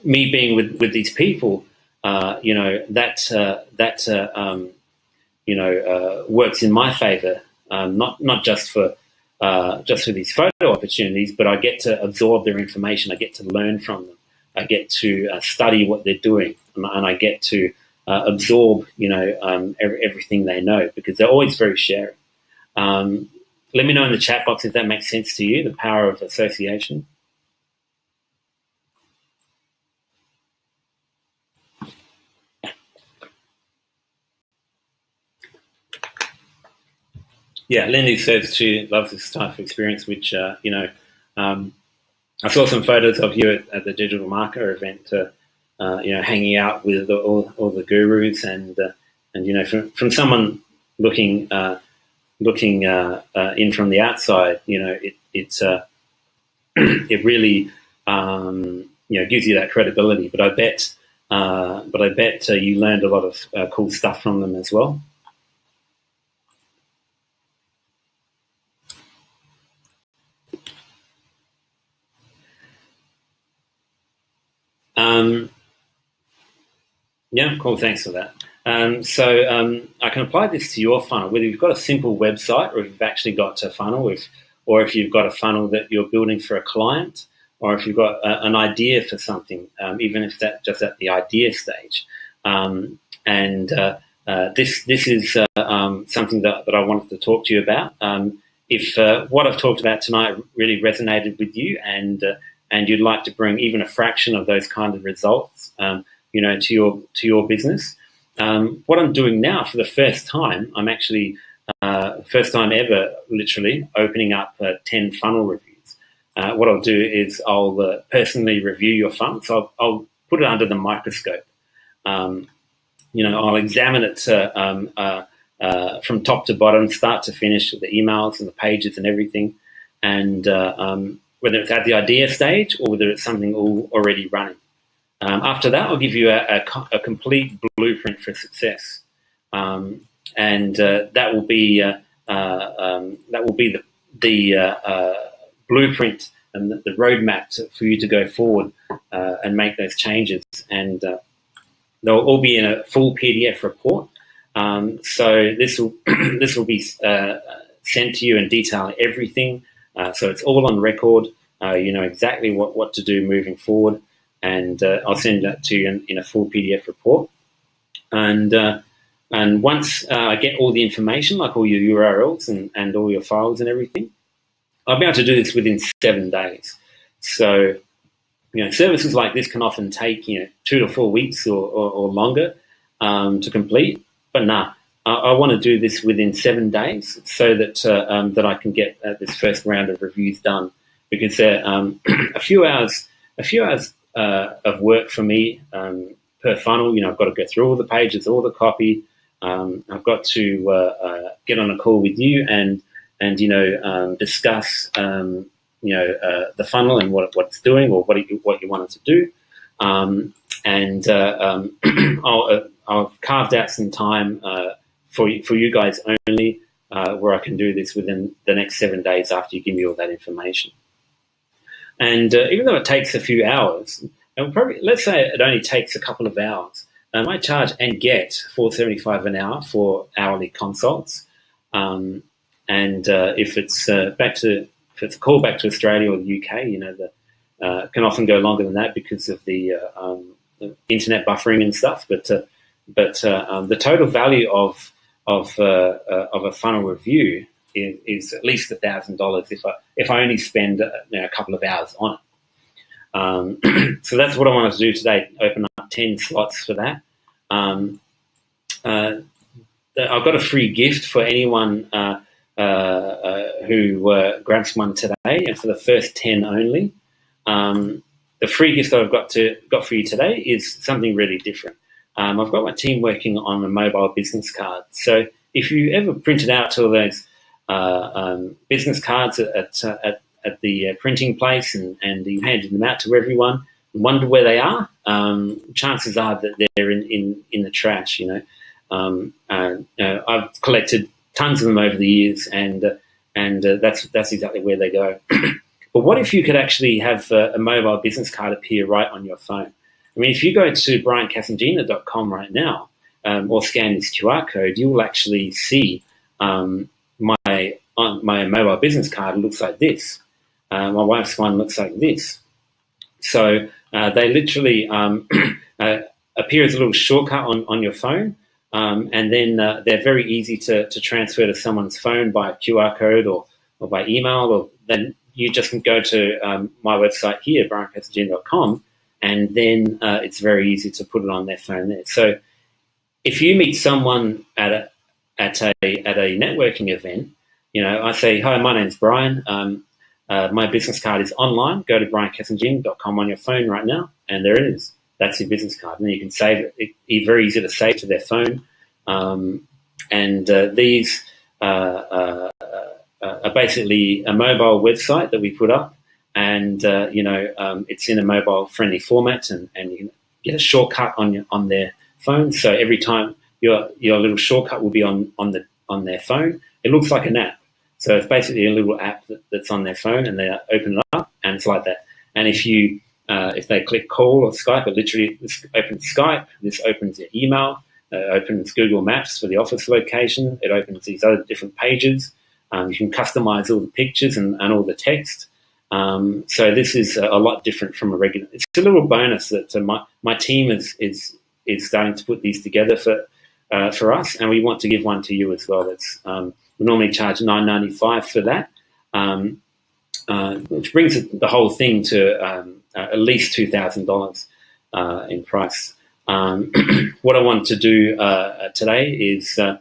me being with these people, works in my favor. Not just for these photo opportunities, but I get to absorb their information. I get to learn from them. I get to study what they're doing, and I get to absorb, everything they know, because they're always very sharing. Let me know in the chat box if that makes sense to you, the power of association. Yeah, Lindy says she loves this type of experience, which, I saw some photos of you at the Digital Marketer event, hanging out with all the gurus, and from someone looking in from the outside, it really gives you that credibility. But I bet you learned a lot of cool stuff from them as well. Yeah, cool. Thanks for that. So I can apply this to your funnel, whether you've got a simple website or if you've actually got a funnel, or if you've got a funnel that you're building for a client, or if you've got an idea for something, even if that's just at the idea stage. This is something that I wanted to talk to you about. If what I've talked about tonight really resonated with you, and you'd like to bring even a fraction of those kind of results, to your business. What I'm doing now for the first time, I'm actually first time ever, literally opening up 10 funnel reviews. What I'll do is I'll personally review your funnel. So I'll put it under the microscope. I'll examine it from top to bottom, start to finish, the emails and the pages and everything, and whether it's at the idea stage or whether it's something already running. After that, I'll give you a complete blueprint for success, and that will be the blueprint and the roadmap for you to go forward and make those changes. And they'll all be in a full PDF report. So this will be sent to you in detail, everything. So it's all on record. You know exactly what to do moving forward. And I'll send that to you in a full PDF report. And And once I get all the information, like all your URLs and all your files and everything, I'll be able to do this within 7 days. So, services like this can often take 2 to 4 weeks or longer to complete. But I want to do this within 7 days so that that I can get this first round of reviews done, because they're a few hours of work for me per funnel. I've got to go through all the pages, all the copy. I've got to get on a call with you and discuss the funnel and what it's doing, or what you want it to do. I've carved out some time for you guys only, where I can do this within the next 7 days after you give me all that information. And even though it takes a few hours, and let's say it only takes a couple of hours, I charge and get $4.75 an hour for hourly consults. And if it's a call back to Australia or the UK, can often go longer than that because of the internet buffering and stuff. But the total value of a funnel review is at least $1,000 if I only spend a couple of hours on it. So that's what I wanted to do today, open up 10 slots for that. I've got a free gift for anyone who grabs one today, and for the first 10 only. The free gift that I've got for you today is something really different. I've got my team working on a mobile business card. So if you ever printed out all those business cards at the printing place and you handed them out to everyone and wonder where they are, chances are that they're in the trash. I've collected tons of them over the years, and that's exactly where they go. But what if you could actually have a mobile business card appear right on your phone? I mean, if you go to briancasangina.com right now, or scan this QR code, you will actually see my mobile business card looks like this. My wife's one looks like this. So they literally appear as a little shortcut on your phone, and then they're very easy to transfer to someone's phone by QR code or by email. Or then you just can go to my website here, briancasangina.com, and then it's very easy to put it on their phone there. So if you meet someone at a networking event, I say, "Hi, my name's Brian. My business card is online. Go to briancasangina.com on your phone right now, and there it is. That's your business card." And then you can save it. It's very easy to save to their phone. These are basically a mobile website that we put up, and it's in a mobile-friendly format, and you can get a shortcut on their phone. So every time your little shortcut will be on their phone. It looks like an app. So it's basically a little app that's on their phone, and they open it up, and it's like that. And if they click call or Skype, it literally opens Skype. This opens your email. It opens Google Maps for the office location. It opens these other different pages. You can customize all the pictures and all the text. So this is a lot different from a regular. It's a little bonus that my team is starting to put these together for us, and we want to give one to you as well. That's we normally charge $9.95 for that, which brings the whole thing to at least $2,000 in price. What I want to do today is I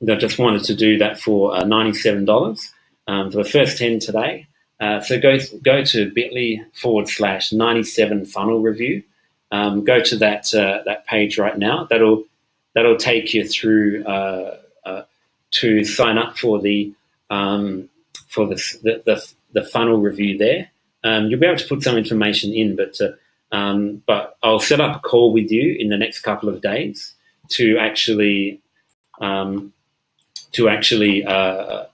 just wanted to do that for $97 for the first 10 today. So go to bit.ly/97 funnel review. Go to that page right now. That'll take you through to sign up for the funnel review there. You'll be able to put some information in, but I'll set up a call with you in the next couple of days to actually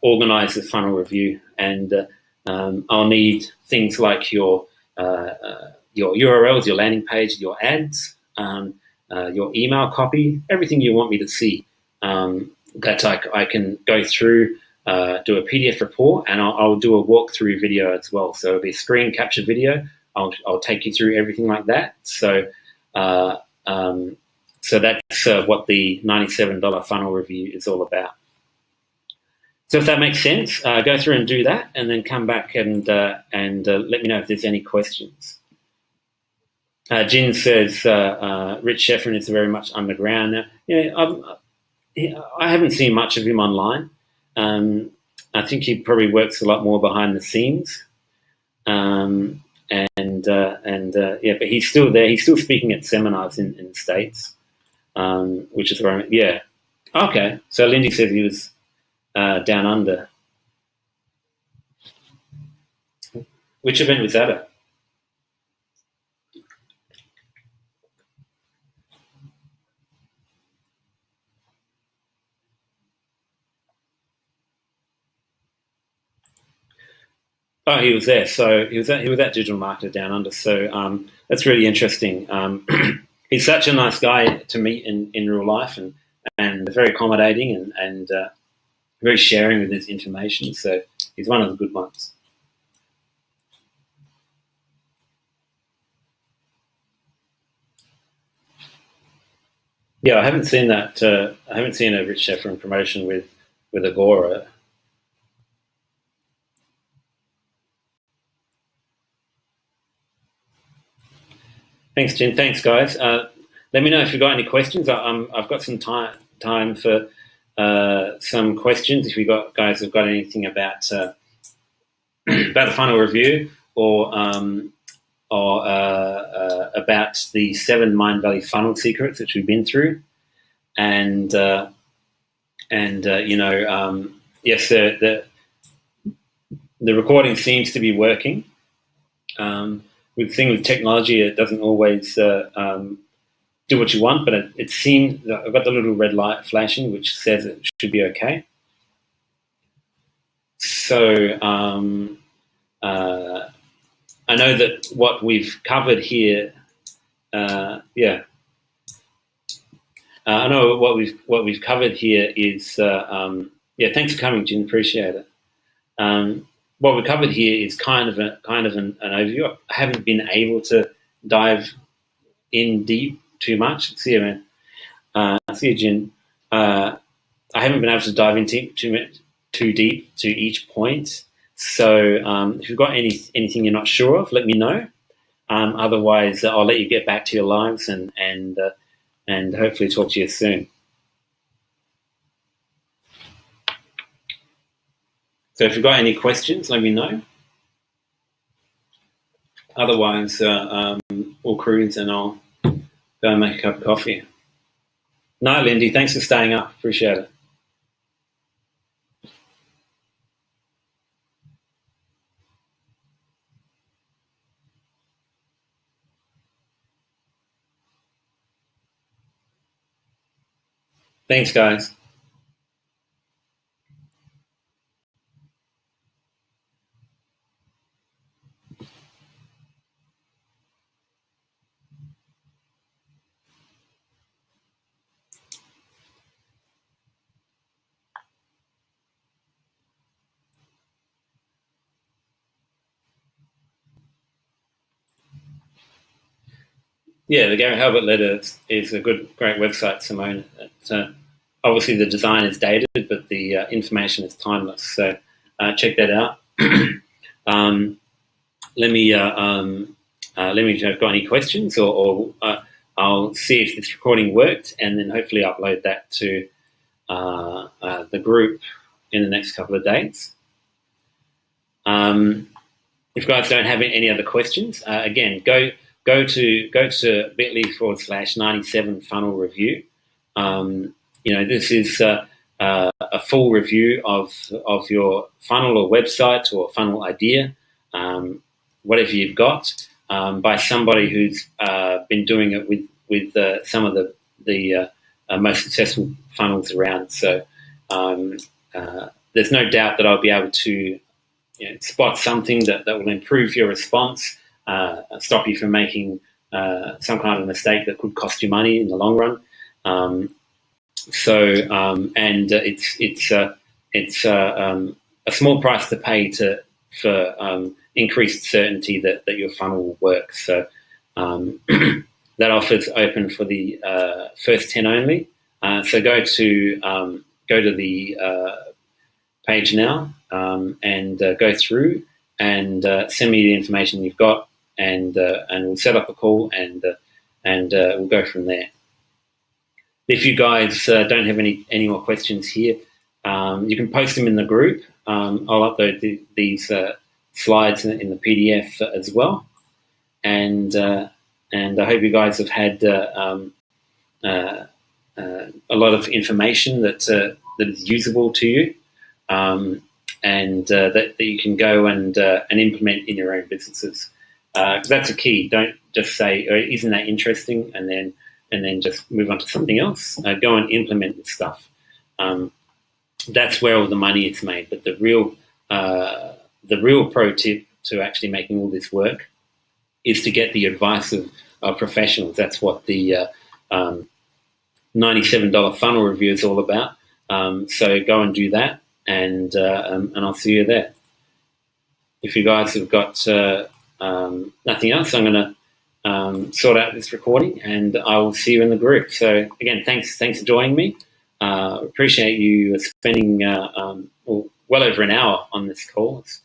organize the funnel review, and I'll need things like your URLs, your landing page, your ads, your email copy, everything you want me to see. That I can go through, do a PDF report, and I'll do a walkthrough video as well. So it'll be a screen capture video. I'll take you through everything like that. So So that's what the $97 funnel review is all about. So if that makes sense, go through and do that, and then come back and let me know if there's any questions. Jin says Rich Sheffrin is very much underground now. I haven't seen much of him online. I think he probably works a lot more behind the scenes. But he's still there. He's still speaking at seminars in the States, which is where Okay, so Lindy said he was down under. Which event was that at? Oh, he was there. So he was at Digital Marketer Down Under. So that's really interesting. He's such a nice guy to meet in real life, and very accommodating and very sharing with his information. So he's one of the good ones. Yeah, I haven't seen that. I haven't seen a Rich Sheffrin promotion with Agora. Thanks, Jen. Thanks, guys. Let me know if you've got any questions. I've got some time for some questions. If you guys have got anything about the final review or about the 7 Mindvalley funnel secrets which we've been through, yes, the recording seems to be working. With the thing with technology, it doesn't always do what you want, but it seems I've got the little red light flashing, which says it should be okay. So I know that what we've covered here, I know what we've covered here is thanks for coming, Jim. Appreciate it. What we covered here is kind of an overview. I haven't been able to dive in deep too much. See you, man. See you, Jin. I haven't been able to dive in too deep to each point. So if you've got anything you're not sure of, let me know. Otherwise, I'll let you get back to your lives and hopefully talk to you soon. So if you've got any questions, let me know. Otherwise, we'll cruise and I'll go and make a cup of coffee. No, Lindy, thanks for staying up. Appreciate it. Thanks, guys. Yeah, the Gary Halbert letter is a great website, Simone. Obviously, the design is dated, but the information is timeless. So check that out. Let me know if you've got any questions, or I'll see if this recording worked, and then hopefully upload that to the group in the next couple of days. If you guys don't have any other questions, again, go to bit.ly/97 funnel review. This is a full review of your funnel or website or funnel idea, whatever you've got, by somebody who's been doing it with some of the most successful funnels around. So there's no doubt that I'll be able to spot something that will improve your response, stop you from making some kind of mistake that could cost you money in the long run. It's a small price to pay for increased certainty that your funnel will work. So that offer's open for the first 10 only. So go to the page now and go through and send me the information you've got, and we'll set up a call and we'll go from there. If you guys don't have any more questions here, you can post them in the group. I'll upload these slides in the PDF as well, and I hope you guys have had a lot of information that is usable to you, and that you can go and implement in your own businesses. That's a key. Don't just say, "Oh, isn't that interesting?" and then just move on to something else. Go and implement the stuff. That's where all the money is made. But the real pro tip to actually making all this work is to get the advice of professionals. That's what the $97 funnel review is all about. So go and do that, and I'll see you there. If you guys have got nothing else, I'm going to sort out this recording, and I will see you in the group. So again, thanks for joining me. Appreciate you spending well over an hour on this call. It's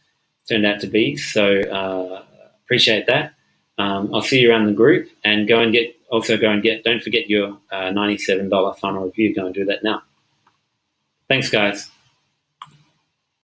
turned out to be, so appreciate that. I'll see you around the group, and don't forget your $97 funnel review. Go and do that now. Thanks, guys.